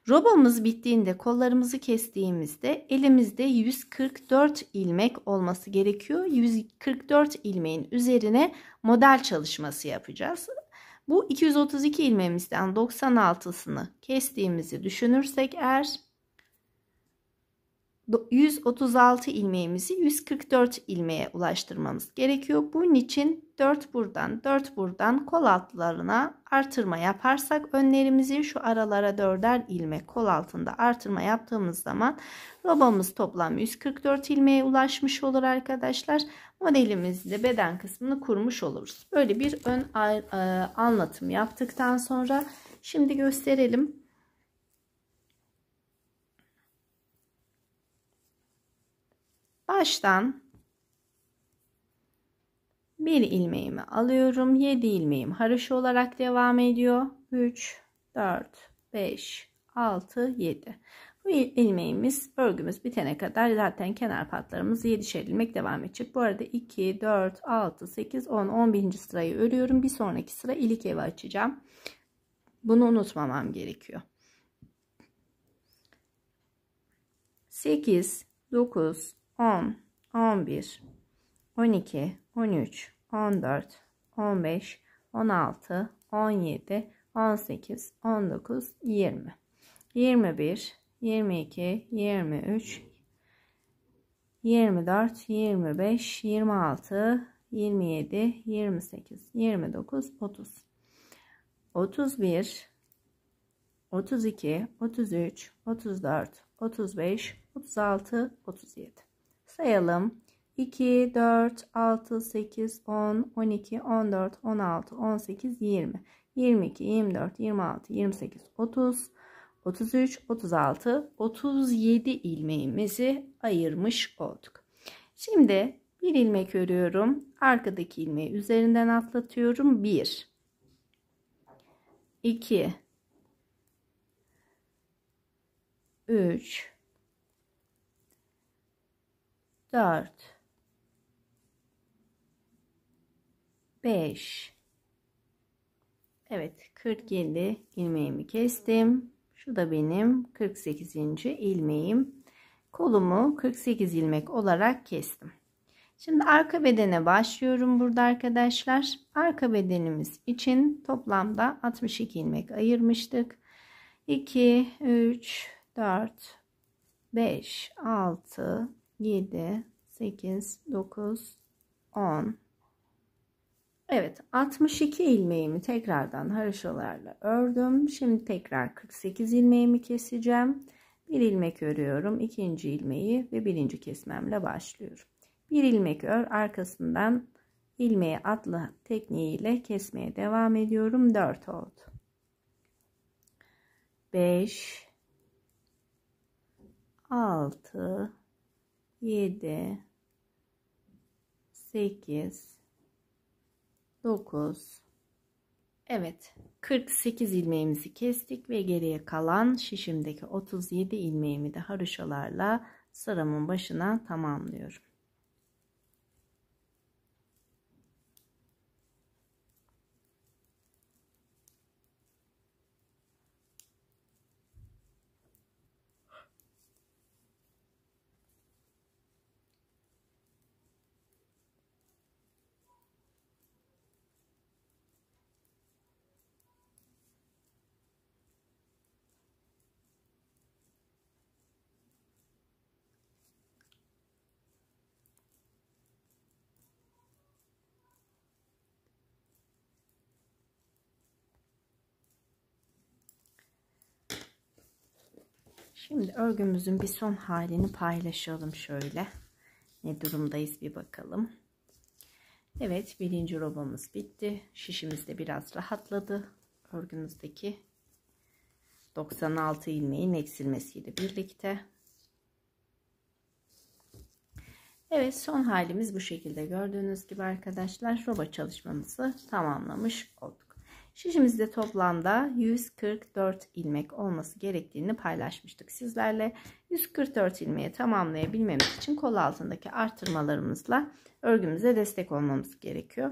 Speaker 1: Robamız bittiğinde kollarımızı kestiğimizde elimizde 144 ilmek olması gerekiyor. 144 ilmeğin üzerine model çalışması yapacağız. Bu 232 ilmeğimizden 96'sını kestiğimizi düşünürsek eğer 136 ilmeğimizi 144 ilmeğe ulaştırmamız gerekiyor. Bunun için 4 buradan 4 buradan kol altlarına artırma yaparsak önlerimizi şu aralara 4'er ilmek kol altında artırma yaptığımız zaman robamız toplam 144 ilmeğe ulaşmış olur arkadaşlar. Modelimizde beden kısmını kurmuş oluruz. Böyle bir ön anlatım yaptıktan sonra şimdi gösterelim. Baştan bir ilmeğimi alıyorum. 7 ilmeğim haroşa olarak devam ediyor. 3, 4, 5, 6, 7. Bu ilmeğimiz örgümüz bitene kadar zaten kenar patlarımız 7'şer ilmek devam edecek. Bu arada 2, 4, 6, 8, 10, 11. sırayı örüyorum. Bir sonraki sıra ilik evi açacağım. Bunu unutmamam gerekiyor. 8, 9, 10, 11, 12, 13, 14, 15, 16, 17, 18, 19, 20, 21, 22, 23, 24, 25, 26, 27, 28, 29, 30, 31, 32, 33, 34, 35, 36, 37. Sayalım. 2, 4, 6, 8, 10, 12, 14, 16, 18, 20, 22, 24, 26, 28, 30, 33, 36, 37 ilmeğimizi ayırmış olduk. Şimdi bir ilmek örüyorum. Arkadaki ilmeği üzerinden atlatıyorum. 1, 2, 3, 4, 5. Evet, 47 ilmeğimi kestim. Şu da benim 48. ilmeğim. Kolumu 48 ilmek olarak kestim. Şimdi arka bedene başlıyorum burada arkadaşlar. Arka bedenimiz için toplamda 62 ilmek ayırmıştık. 2, 3, 4, 5, 6, 7, 8, 9, 10. Evet, 62 ilmeğimi tekrardan haroşalarla ördüm. Şimdi tekrar 48 ilmeğimi keseceğim. Bir ilmek örüyorum. İkinci ilmeği ve birinci kesmemle başlıyorum. Bir ilmek ör, arkasından ilmeği atla tekniğiyle kesmeye devam ediyorum. 4 oldu. 5 6 7 8 9. Evet, 48 ilmeğimizi kestik ve geriye kalan şişimdeki 37 ilmeğimi de haroşalarla sıramın başına tamamlıyorum. Şimdi örgümüzün bir son halini paylaşalım şöyle. Ne durumdayız bir bakalım. Evet, birinci robamız bitti. Şişimiz de biraz rahatladı. Örgümüzdeki 96 ilmeğin eksilmesiyle birlikte. Evet, son halimiz bu şekilde. Gördüğünüz gibi arkadaşlar roba çalışmamızı tamamlamış olduk. Şişimizde toplamda 144 ilmek olması gerektiğini paylaşmıştık sizlerle. 144 ilmeği tamamlayabilmemiz için kol altındaki artırmalarımızla örgümüze destek olmamız gerekiyor.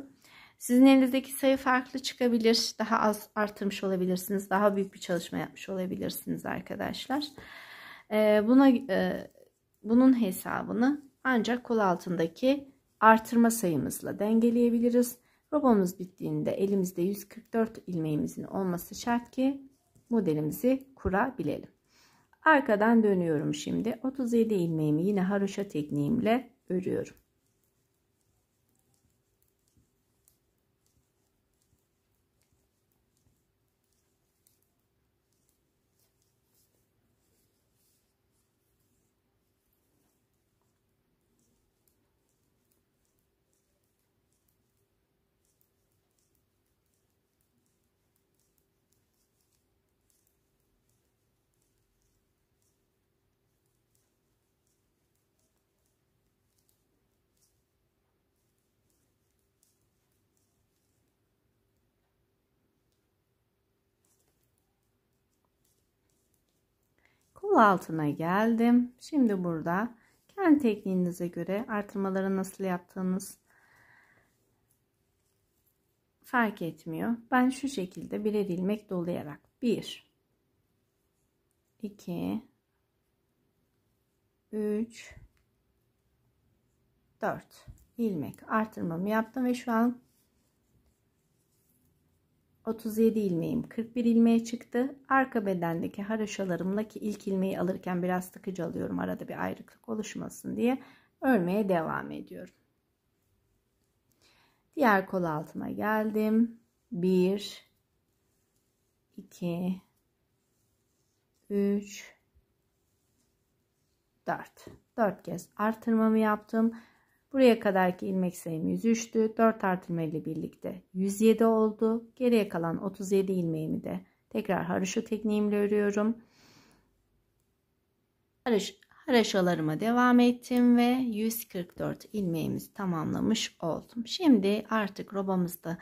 Speaker 1: Sizin elinizdeki sayı farklı çıkabilir. Daha az artırmış olabilirsiniz. Daha büyük bir çalışma yapmış olabilirsiniz arkadaşlar. Bunun hesabını ancak kol altındaki artırma sayımızla dengeleyebiliriz. Robamız bittiğinde elimizde 144 ilmeğimizin olması şart ki modelimizi kurabilelim. Arkadan dönüyorum şimdi. 37 ilmeğimi yine haroşa tekniğimle örüyorum. Kol altına geldim. Şimdi burada kendi tekniğinize göre artırmaları nasıl yaptığınız fark etmiyor. Ben şu şekilde birer ilmek dolayarak 1 2 3 4 ilmek artırmamı yaptım ve şu an 37 ilmeğim 41 ilmeğe çıktı. Arka bedendeki haroşalarımla, ki ilk ilmeği alırken biraz sıkıcı alıyorum arada bir ayrıklık oluşmasın diye, örmeye devam ediyorum. Diğer kol altıma geldim. 1 2 3 4 kez artırmamı yaptım. Buraya kadarki ilmek sayım 103'tü. 4 artırma ile birlikte 107 oldu. Geriye kalan 37 ilmeğimi de tekrar haroşa tekniğimle örüyorum. Haroşalarıma devam ettim ve 144 ilmeğimizi tamamlamış oldum. Şimdi artık robamızda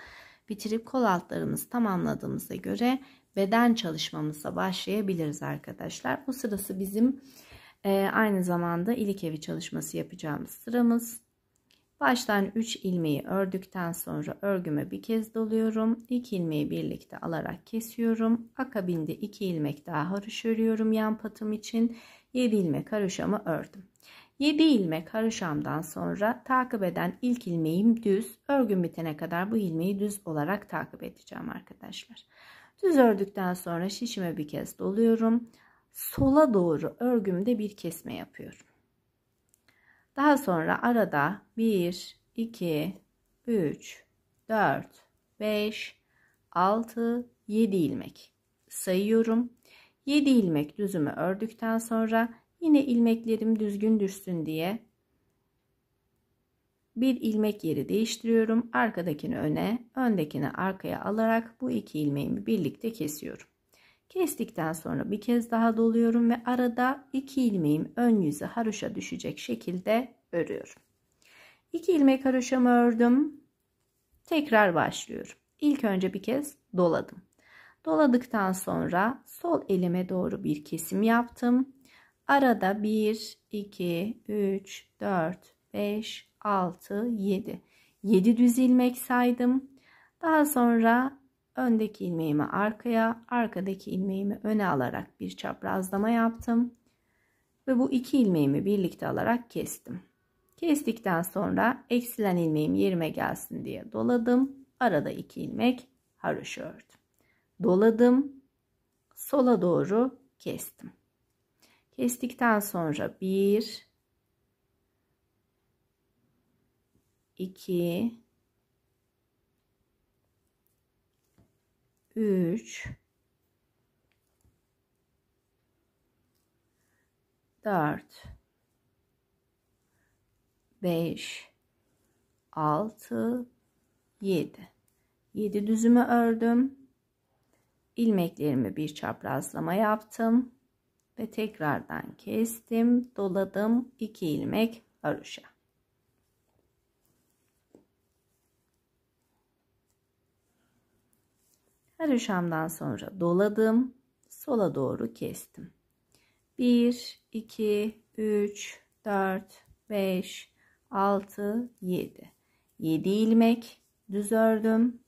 Speaker 1: bitirip kol altlarımızı tamamladığımıza göre beden çalışmamıza başlayabiliriz arkadaşlar. Bu sırası bizim aynı zamanda ilik evi çalışması yapacağımız sıramız. Baştan 3 ilmeği ördükten sonra örgüme bir kez doluyorum. 2 ilmeği birlikte alarak kesiyorum. Akabinde 2 ilmek daha haroşa örüyorum yan patım için. 7 ilmek haroşamı ördüm. 7 ilmek haroşamdan sonra takip eden ilk ilmeğim düz. Örgüm bitene kadar bu ilmeği düz olarak takip edeceğim arkadaşlar. Düz ördükten sonra şişime bir kez doluyorum. Sola doğru örgümde bir kesme yapıyorum. Daha sonra arada 1, 2, 3, 4, 5, 6, 7 ilmek sayıyorum. 7 ilmek düzümü ördükten sonra yine ilmeklerim düzgün düşsün diye bir ilmek yeri değiştiriyorum. Arkadakini öne, öndekini arkaya alarak bu 2 ilmeğimi birlikte kesiyorum. Kestikten sonra bir kez daha doluyorum ve arada 2 ilmeğim ön yüze haroşa düşecek şekilde örüyorum. 2 ilmek haroşamı ördüm. Tekrar başlıyorum. İlk önce bir kez doladım. Doladıktan sonra sol elime doğru bir kesim yaptım. Arada 1, 2, 3, 4, 5, 6, 7. 7 düz ilmek saydım. Daha sonra öndeki ilmeğimi arkaya, arkadaki ilmeğimi öne alarak bir çaprazlama yaptım. Ve bu 2 ilmeğimi birlikte alarak kestim. Kestikten sonra eksilen ilmeğim yerime gelsin diye doladım. Arada 2 ilmek haroşa ördüm. Doladım. Sola doğru kestim. Kestikten sonra 1, 2, 3, 4, 5, 6, 7. 7 düzümü ördüm. İlmeklerimi bir çaprazlama yaptım. Ve tekrardan kestim. Doladım. 2 ilmek haroşa. Haroşamdan sonra doladım. Sola doğru kestim. 1, 2, 3, 4, 5, 6, 7. 7 ilmek düz ördüm.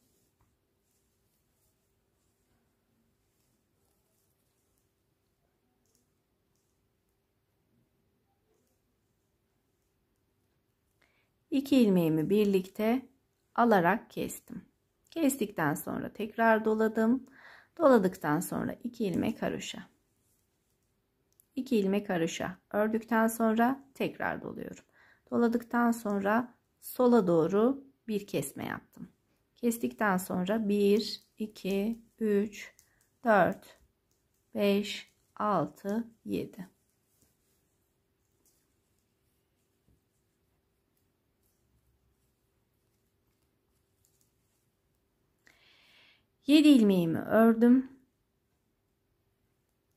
Speaker 1: İki ilmeğimi birlikte alarak kestim. Kestikten sonra tekrar doladım. Doladıktan sonra 2 ilmek haroşa. 2 ilmek haroşa ördükten sonra tekrar doluyorum. Doladıktan sonra sola doğru bir kesme yaptım. Kestikten sonra 1, 2, 3, 4, 5, 6, 7. Yedi ilmeğimi ördüm.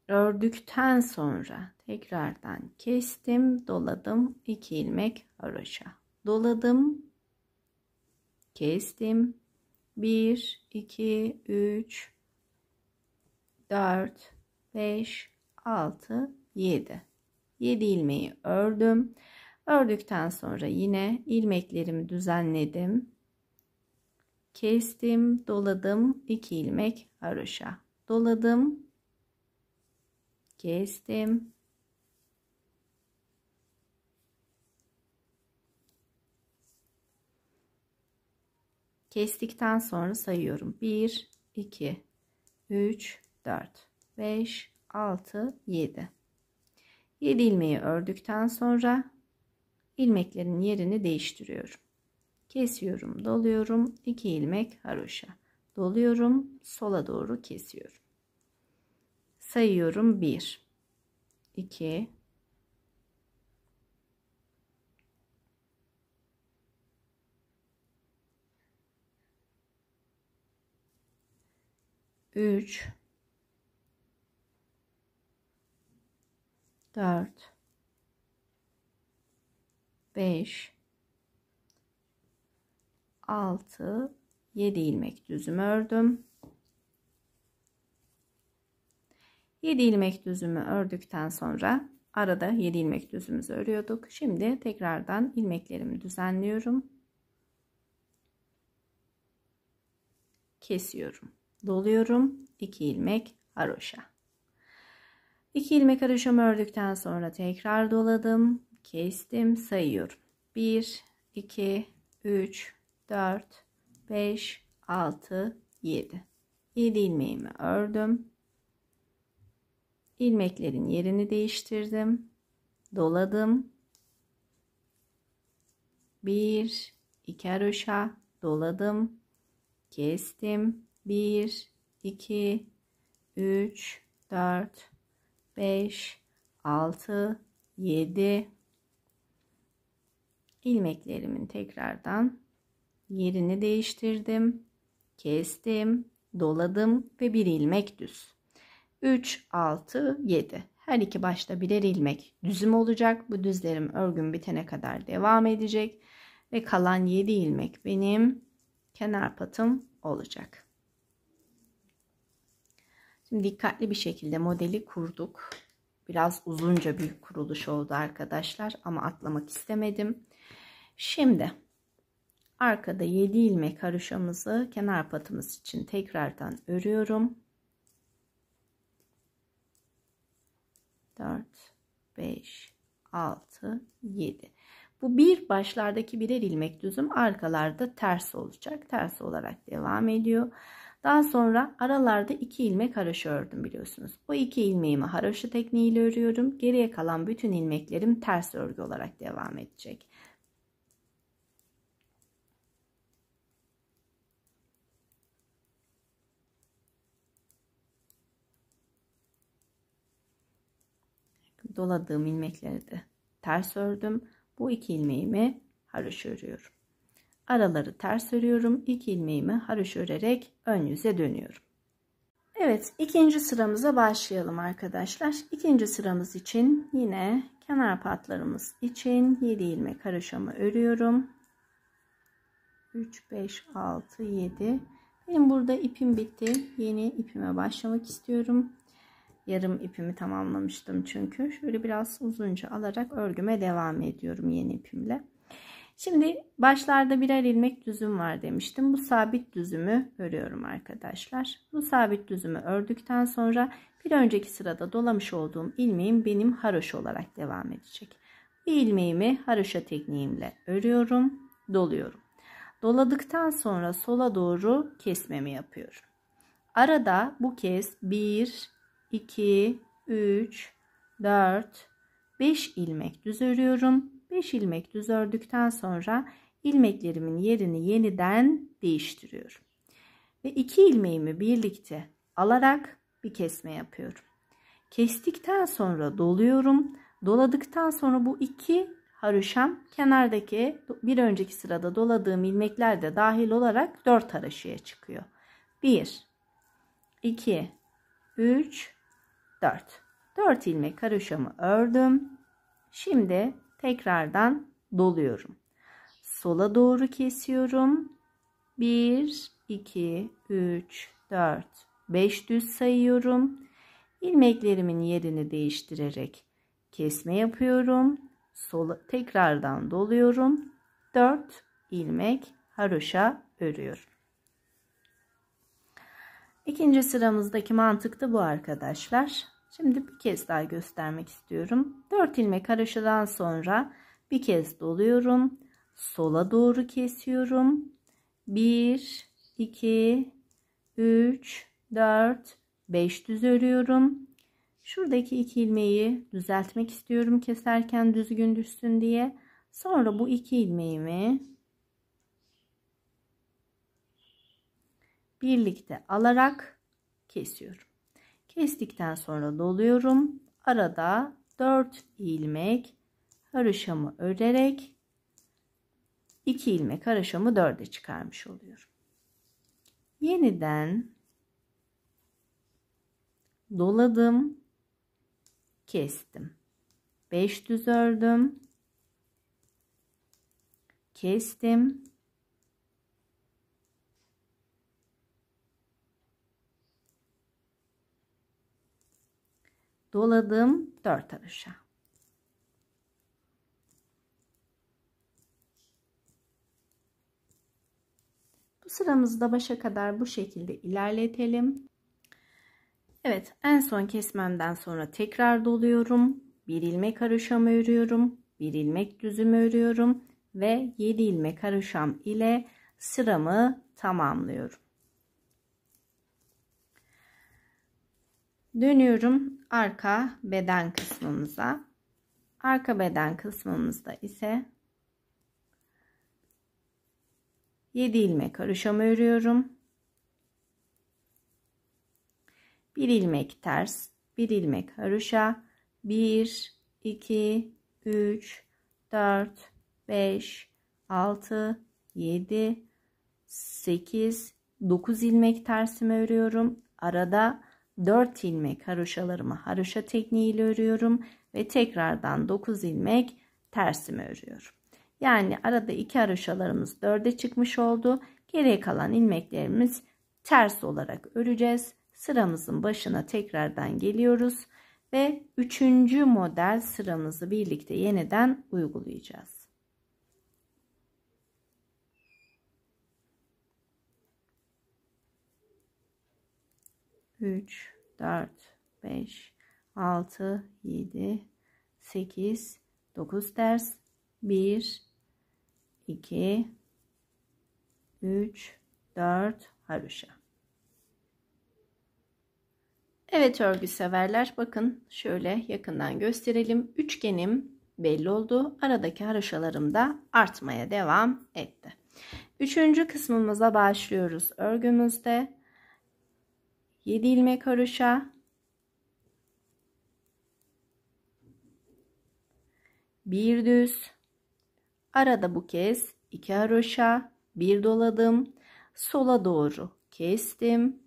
Speaker 1: Ördükten sonra tekrardan kestim, doladım, 2 ilmek haroşa. Doladım, kestim. 1, 2, 3, 4, 5, 6, 7. 7 ilmeği ördüm. Ördükten sonra yine ilmeklerimi düzenledim. Kestim, doladım, 2 ilmek haroşa. Doladım, kestim. Kestikten sonra sayıyorum. 1, 2, 3, 4, 5, 6, 7. 7 ilmeği ördükten sonra ilmeklerin yerini değiştiriyorum. Kesiyorum, doluyorum, 2 ilmek haroşa. Doluyorum, sola doğru kesiyorum. Sayıyorum. 1, 2, 3, 4, 5, 6, 7 ilmek düzümü ördüm. 7 ilmek düzümü ördükten sonra arada 7 ilmek düzümümüzü örüyorduk. Şimdi tekrardan ilmeklerimi düzenliyorum. Kesiyorum. Doluyorum. 2 ilmek haroşa. 2 ilmek haroşamı ördükten sonra tekrar doladım. Kestim. Sayıyorum. 1, 2, 3, 4, 5, 6, 7. 7 ilmeğimi ördüm. İlmeklerin yerini değiştirdim. Doladım. 1, 2 haroşa. Doladım. Kestim. 1, 2, 3, 4, 5, 6, 7. ilmeklerimin tekrardan yerini değiştirdim. Kestim, doladım ve bir ilmek düz. 3, 6, 7. Her iki başta birer ilmek düzüm olacak. Bu düzlerim örgüm bitene kadar devam edecek. Ve kalan 7 ilmek benim kenar patım olacak. Şimdi dikkatli bir şekilde modeli kurduk. Biraz uzunca bir kuruluş oldu arkadaşlar ama atlamak istemedim. Şimdi arkada 7 ilmek haroşamızı kenar patımız için tekrardan örüyorum. 4, 5, 6, 7. Bu bir başlardaki birer ilmek düzüm, arkalarda ters olacak. Ters olarak devam ediyor. Daha sonra aralarda 2 ilmek haroşa ördüm biliyorsunuz. Bu 2 ilmeğimi haroşa tekniğiyle örüyorum. Geriye kalan bütün ilmeklerim ters örgü olarak devam edecek. Doladığım ilmekleri de ters ördüm. Bu 2 ilmeğimi haroşa örüyorum. Araları ters örüyorum. 2 ilmeğimi haroşa örerek ön yüze dönüyorum. Evet, ikinci sıramıza başlayalım arkadaşlar. İkinci sıramız için yine kenar patlarımız için 7 ilmek haroşamı örüyorum. 3, 5, 6, 7. Benim burada ipim bitti. Yeni ipime başlamak istiyorum. Yarım ipimi tamamlamıştım çünkü. Şöyle biraz uzunca alarak örgüme devam ediyorum yeni ipimle. Şimdi başlarda birer ilmek düzüm var demiştim. Bu sabit düzümü örüyorum arkadaşlar. Bu sabit düzümü ördükten sonra bir önceki sırada dolamış olduğum ilmeğim benim haroşa olarak devam edecek. Bir ilmeğimi haroşa tekniğimle örüyorum, doluyorum. Doladıktan sonra sola doğru kesmemi yapıyorum. Arada bu kez 1, 2, 3, 4, 5 ilmek düz örüyorum. 5 ilmek düz ördükten sonra ilmeklerimin yerini yeniden değiştiriyorum. Ve 2 ilmeğimi birlikte alarak bir kesme yapıyorum. Kestikten sonra doluyorum. Doladıktan sonra bu 2 haroşam kenardaki bir önceki sırada doladığım ilmekler de dahil olarak 4 haroşaya çıkıyor. 1, 2, 3, 4. 4 ilmek haroşamı ördüm. Şimdi tekrardan doluyorum. Sola doğru kesiyorum. 1, 2, 3, 4, 5 düz sayıyorum. İlmeklerimin yerini değiştirerek kesme yapıyorum. Sola tekrardan doluyorum. 4 ilmek haroşa örüyorum. İkinci sıramızdaki mantık da bu arkadaşlar. Şimdi bir kez daha göstermek istiyorum. 4 ilmek haroşadan sonra bir kez doluyorum. Sola doğru kesiyorum. 1, 2, 3, 4, 5 düz örüyorum. Şuradaki 2 ilmeği düzeltmek istiyorum keserken düzgün düşsün diye. Sonra bu 2 ilmeğimi birlikte alarak kesiyorum. Kestikten sonra doluyorum. Arada 4 ilmek haroşamı örerek 2 ilmek haroşamı 4'e çıkarmış oluyorum. Yeniden doladım. Kestim. 5 düz ördüm. Kestim. Doladım 4 haroşa. Bu sıramızda başa kadar bu şekilde ilerletelim. Evet, en son kesmemden sonra tekrar doluyorum. Bir ilmek haroşamı örüyorum. Bir ilmek düzümü örüyorum ve 7 ilmek haroşam ile sıramı tamamlıyorum. Dönüyorum arka beden kısmımıza. Arka beden kısmımızda ise 7 ilmek haroşamı örüyorum. Bir ilmek ters, bir ilmek haroşa, 1, 2, 3, 4, 5, 6, 7, 8, 9 ilmek tersimi örüyorum. Arada 4 ilmek haroşalarımı haroşa tekniğiyle örüyorum ve tekrardan 9 ilmek tersimi örüyorum. Yani arada 2 haroşalarımız 4'e çıkmış oldu. Geriye kalan ilmeklerimiz ters olarak öreceğiz. Sıramızın başına tekrardan geliyoruz ve 3. model sıramızı birlikte yeniden uygulayacağız. 3, 4, 5, 6, 7, 8, 9 ters, 1, 2, 3, 4 haroşa. Evet örgü severler, bakın şöyle yakından gösterelim. Üçgenim belli oldu. Aradaki haroşalarım da artmaya devam etti. 3. kısmımıza başlıyoruz. Örgümüzde 7 ilmek haroşa, 1 düz, arada bu kez 2 haroşa, 1 doladım, sola doğru kestim,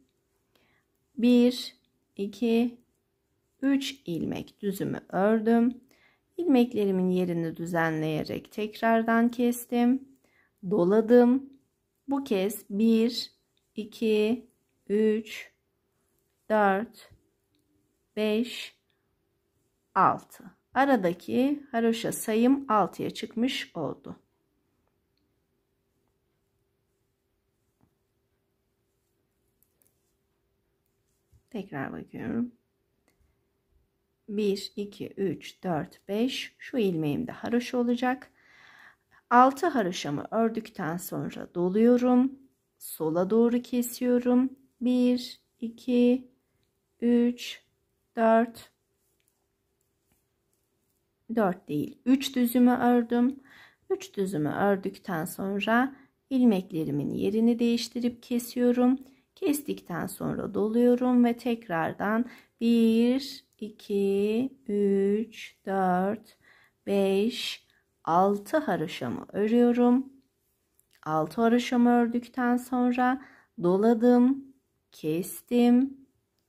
Speaker 1: 1, 2, 3 ilmek düzümü ördüm, ilmeklerimin yerini düzenleyerek tekrardan kestim, doladım, bu kez 1, 2, 3, 4, 5, 6. Aradaki haroşa sayım 6'ya çıkmış oldu. Tekrar bakıyorum. 1, 2, 3, 4, 5. Şu ilmeğimde haroşa olacak. 6 haroşamı ördükten sonra doluyorum. Sola doğru kesiyorum. 1, 2, 3, 4, 4 değil 3 düzümü ördüm. 3 düzümü ördükten sonra ilmeklerimin yerini değiştirip kesiyorum. Kestikten sonra doluyorum ve tekrardan 1, 2, 3, 4, 5, 6 haroşamı örüyorum. 6 haroşamı ördükten sonra doladım, kestim.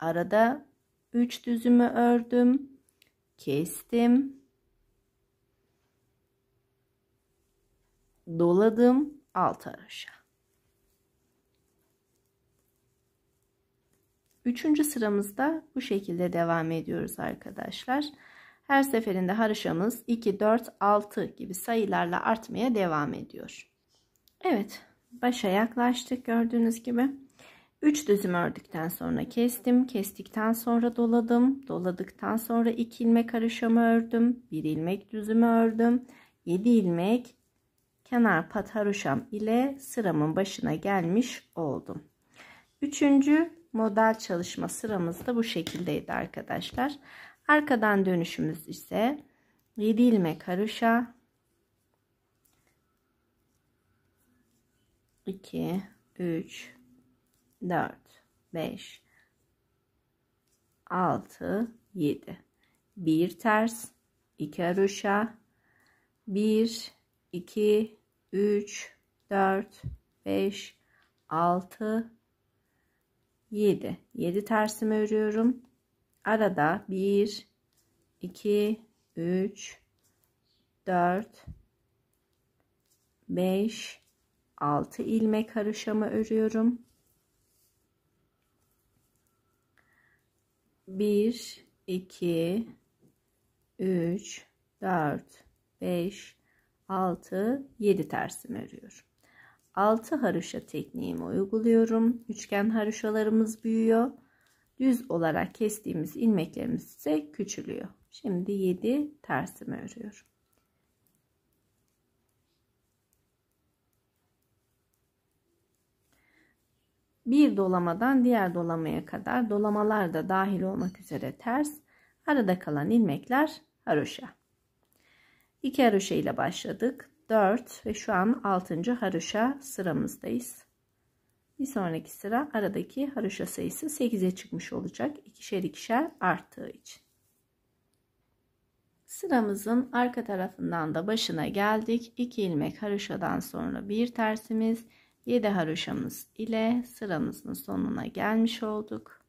Speaker 1: Arada 3 düzümü ördüm, kestim, doladım, 6 haroşa. 3. sıramızda bu şekilde devam ediyoruz arkadaşlar. Her seferinde haroşamız 2, 4, 6 gibi sayılarla artmaya devam ediyor. Evet, başa yaklaştık gördüğünüz gibi. 3 düzüm ördükten sonra kestim. Kestikten sonra doladım. Doladıktan sonra 2 ilmek haroşamı ördüm. 1 ilmek düzümü ördüm. 7 ilmek kenar pat haroşam ile sıramın başına gelmiş oldum. 3. model çalışma sıramız da bu şekildeydi arkadaşlar. Arkadan dönüşümüz ise 7 ilmek haroşa, 2, 3, 4, 5, 6, 7. 1 ters, 2 haroşa, 1, 2, 3, 4, 5, 6, 7. 7 tersimi örüyorum. Arada 1, 2, 3, 4, 5, 6 ilmek haroşamı örüyorum. 1, 2, 3, 4, 5, 6, 7 tersimi örüyorum. 6 haroşa tekniğimi uyguluyorum. Üçgen haroşalarımız büyüyor. Düz olarak kestiğimiz ilmeklerimiz ise küçülüyor. Şimdi 7 tersimi örüyorum. Bir dolamadan diğer dolamaya kadar dolamalar da dahil olmak üzere ters, arada kalan ilmekler haroşa. 2 haroşa ile başladık. 4 ve şu an 6. haroşa sıramızdayız. Bir sonraki sıra aradaki haroşa sayısı 8'e çıkmış olacak. İkişer ikişer arttığı için. Sıramızın arka tarafından da başına geldik. 2 ilmek haroşadan sonra bir tersimiz, 7 haroşamız ile sıramızın sonuna gelmiş olduk.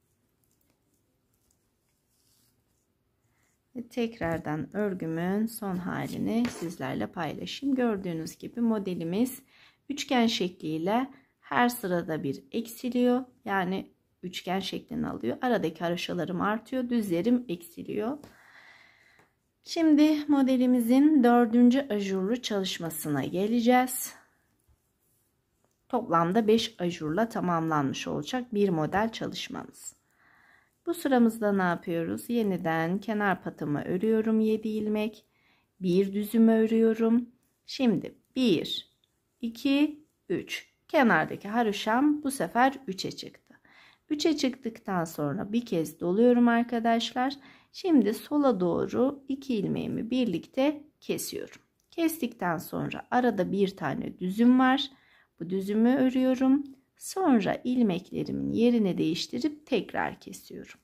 Speaker 1: Ve tekrardan örgümün son halini sizlerle paylaşayım. Gördüğünüz gibi modelimiz üçgen şekliyle her sırada bir eksiliyor. Yani üçgen şeklini alıyor. Aradaki haroşalarım artıyor, düzlerim eksiliyor. Şimdi modelimizin 4. ajurlu çalışmasına geleceğiz. Toplamda 5 ajurla tamamlanmış olacak bir model çalışmamız. Bu sıramızda ne yapıyoruz? Yeniden kenar patımı örüyorum 7 ilmek. Bir düzümü örüyorum. Şimdi 1, 2, 3. Kenardaki haroşam bu sefer 3'e çıktı. 3'e çıktıktan sonra bir kez doluyorum arkadaşlar. Şimdi sola doğru 2 ilmeğimi birlikte kesiyorum. Kestikten sonra arada bir tane düzüm var. Bu düzümü örüyorum. Sonra ilmeklerimin yerini değiştirip tekrar kesiyorum.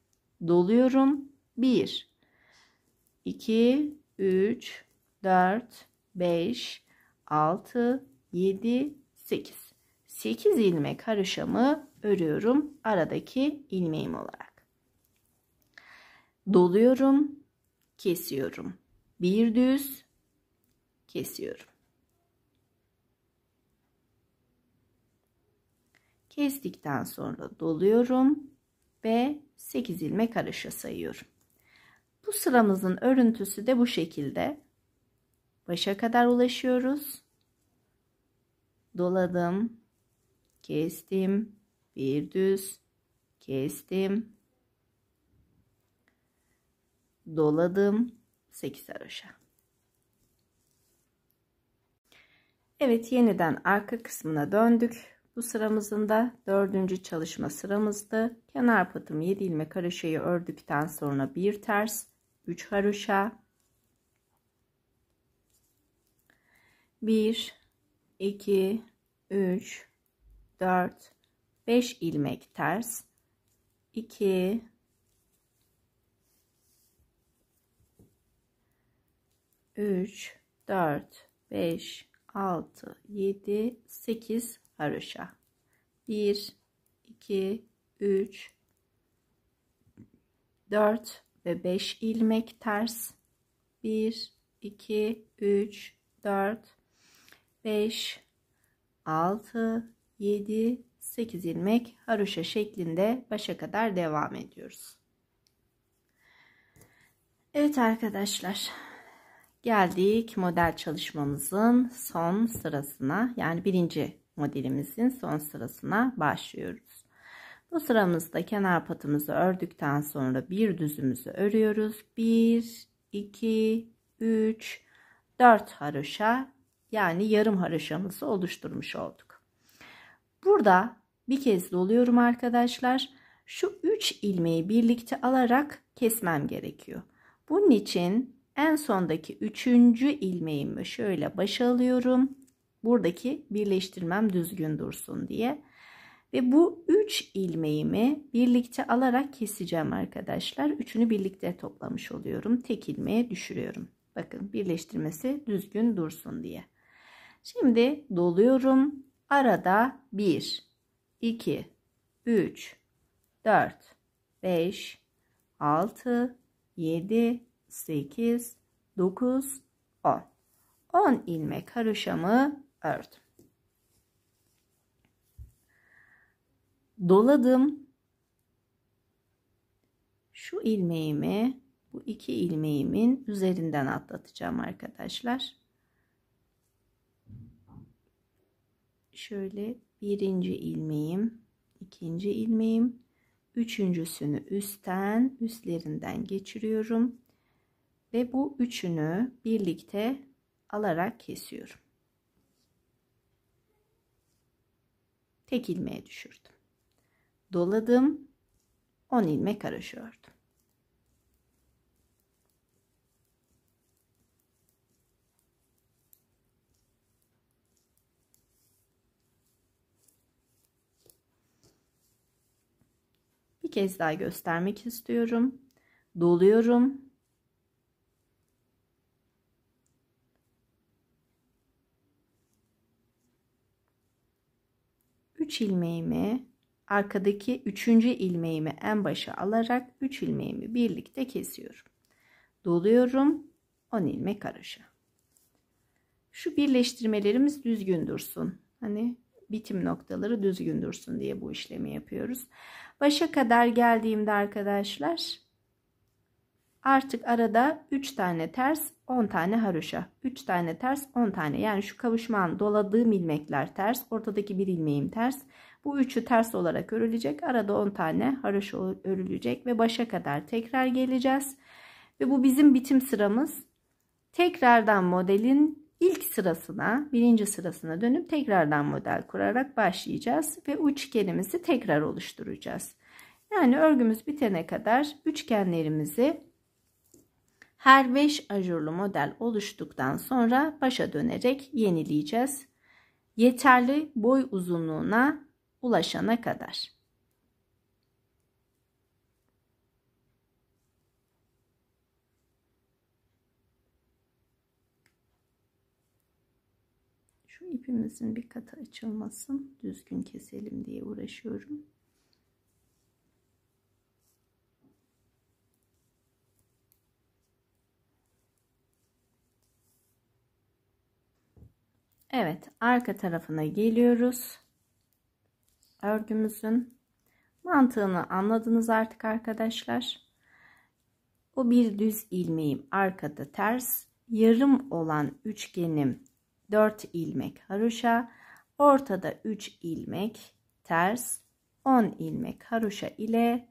Speaker 1: Doluyorum. 1, 2, 3, 4, 5, 6, 7, 8. 8 ilmek haroşamı örüyorum aradaki ilmeğim olarak. Doluyorum. Kesiyorum. Bir düz kesiyorum. Kestikten sonra doluyorum ve 8 ilmek haroşa sayıyorum. Bu sıramızın örüntüsü de bu şekilde. Başa kadar ulaşıyoruz. Doladım, kestim, bir düz, kestim, doladım, 8 haroşa. Evet, yeniden arka kısmına döndük. Bu sıramızın da 4. çalışma sıramızdı. Kenar patım 7 ilmek haroşayı ördükten sonra bir ters, 3 haroşa, 1, 2, 3, 4, 5 ilmek ters, 2, 3, 4, 5, 6, 7, 8 haroşa. 1, 2, 3, 4 ve 5 ilmek ters. 1, 2, 3, 4, 5, 6, 7, 8 ilmek haroşa şeklinde başa kadar devam ediyoruz. Evet arkadaşlar, geldik model çalışmamızın son sırasına, yani birinci modelimizin son sırasına başlıyoruz. Bu sıramızda kenar patımızı ördükten sonra bir düzümüzü örüyoruz. 1, 2, 3, 4 haroşa, yani yarım haroşamızı oluşturmuş olduk. Burada bir kez doluyorum arkadaşlar. Şu 3 ilmeği birlikte alarak kesmem gerekiyor. Bunun için en sondaki 3. ilmeğimi şöyle başa alıyorum. Buradaki birleştirmem düzgün dursun diye. Ve bu 3 ilmeğimi birlikte alarak keseceğim arkadaşlar. Üçünü birlikte toplamış oluyorum. Tek ilmeğe düşürüyorum. Bakın, birleştirmesi düzgün dursun diye. Şimdi doluyorum. Arada 1, 2, 3, 4, 5, 6, 7, 8, 9, 10. 10 ilmek haroşamı ördüm. Doladım. Şu ilmeğimi bu 2 ilmeğimin üzerinden atlatacağım arkadaşlar. Şöyle birinci ilmeğim, ikinci ilmeğim, üçüncüsünü üstlerinden geçiriyorum ve bu üçünü birlikte alarak kesiyorum. Tek ilmeğe düşürdüm. Doladım. 10 ilmek haroşa ördüm. Bir kez daha göstermek istiyorum. Doluyorum. 3 ilmeğimi arkadaki 3. ilmeğimi en başa alarak 3 ilmeğimi birlikte kesiyorum. Doluyorum. 10 ilmek haroşa. Şu birleştirmelerimiz düzgün dursun. Hani bitim noktaları düzgün dursun diye bu işlemi yapıyoruz. Başa kadar geldiğimde arkadaşlar artık arada 3 tane ters, 10 tane haroşa. 3 tane ters, 10 tane. Yani şu kavuşman doladığım ilmekler ters. Ortadaki bir ilmeğim ters. Bu üçü ters olarak örülecek. Arada 10 tane haroşa örülecek ve başa kadar tekrar geleceğiz. Ve bu bizim bitim sıramız. Tekrardan modelin ilk sırasına, birinci sırasına dönüp tekrardan model kurarak başlayacağız ve üçgenimizi tekrar oluşturacağız. Yani örgümüz bitene kadar üçgenlerimizi her 5 ajurlu model oluştuktan sonra başa dönerek yenileyeceğiz. Yeterli boy uzunluğuna ulaşana kadar. Şu ipimizin bir katı açılmasın, düzgün keselim diye uğraşıyorum. Evet, arka tarafına geliyoruz. Örgümüzün mantığını anladınız artık arkadaşlar. O bir düz ilmeğim arkada ters, yarım olan üçgenim 4 ilmek haroşa, ortada 3 ilmek ters, 10 ilmek haroşa ile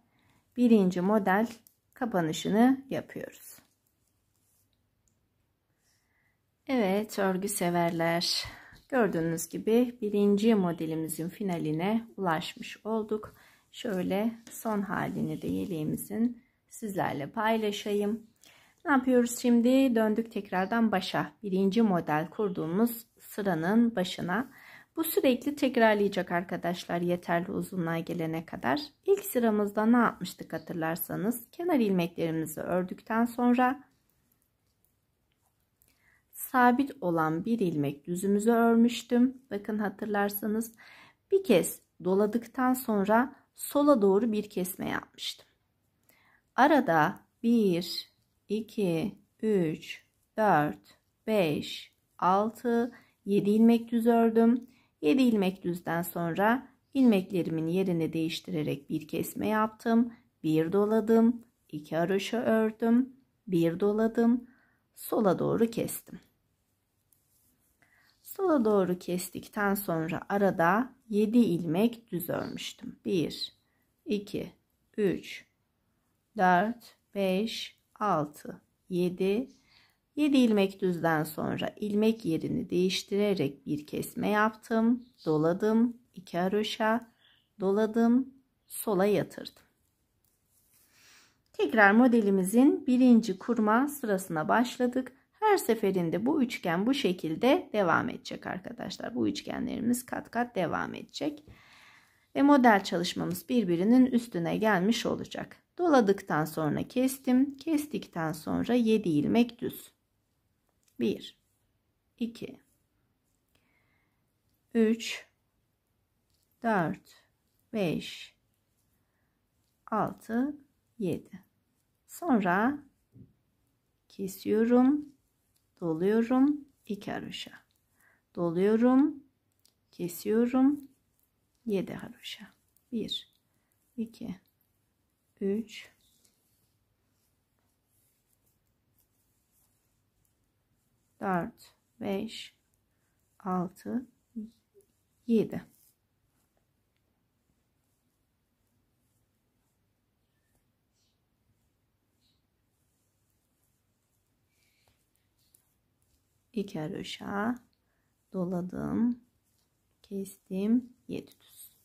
Speaker 1: birinci model kapanışını yapıyoruz. Evet örgü severler, gördüğünüz gibi birinci modelimizin finaline ulaşmış olduk. Şöyle son halini de yeleğimizin sizlerle paylaşayım. Ne yapıyoruz şimdi? Döndük tekrardan başa. Birinci model kurduğumuz sıranın başına. Bu sürekli tekrarlayacak arkadaşlar yeterli uzunluğa gelene kadar. İlk sıramızda ne yapmıştık hatırlarsanız? Kenar ilmeklerimizi ördükten sonra sabit olan bir ilmek düzümüzü örmüştüm. Bakın hatırlarsanız bir kez doladıktan sonra sola doğru bir kesme yapmıştım. Arada 1, 2, 3, 4, 5, 6, 7 ilmek düz ördüm. 7 ilmek düzden sonra ilmeklerimin yerini değiştirerek bir kesme yaptım. Bir doladım, 2 haroşa ördüm, bir doladım, sola doğru kestim. Sola doğru kestikten sonra arada 7 ilmek düz örmüştüm. 1, 2, 3, 4, 5, 6, 7. 7 ilmek düzden sonra ilmek yerini değiştirerek bir kesme yaptım. Doladım. 2 haroşa. Doladım. Sola yatırdım. Tekrar modelimizin birinci kurma sırasına başladık. Her seferinde bu üçgen bu şekilde devam edecek arkadaşlar. Bu üçgenlerimiz kat kat devam edecek. Ve model çalışmamız birbirinin üstüne gelmiş olacak. Doladıktan sonra kestim. Kestikten sonra 7 ilmek düz. 1, 2, 3, 4, 5, 6, 7. Sonra kesiyorum. Doluyorum. 2 haroşa. Doluyorum. Kesiyorum. 7 haroşa. 1, 2, 3, 4, 5, 6, 7. İki haroşa doladım, kestim, 7 düz.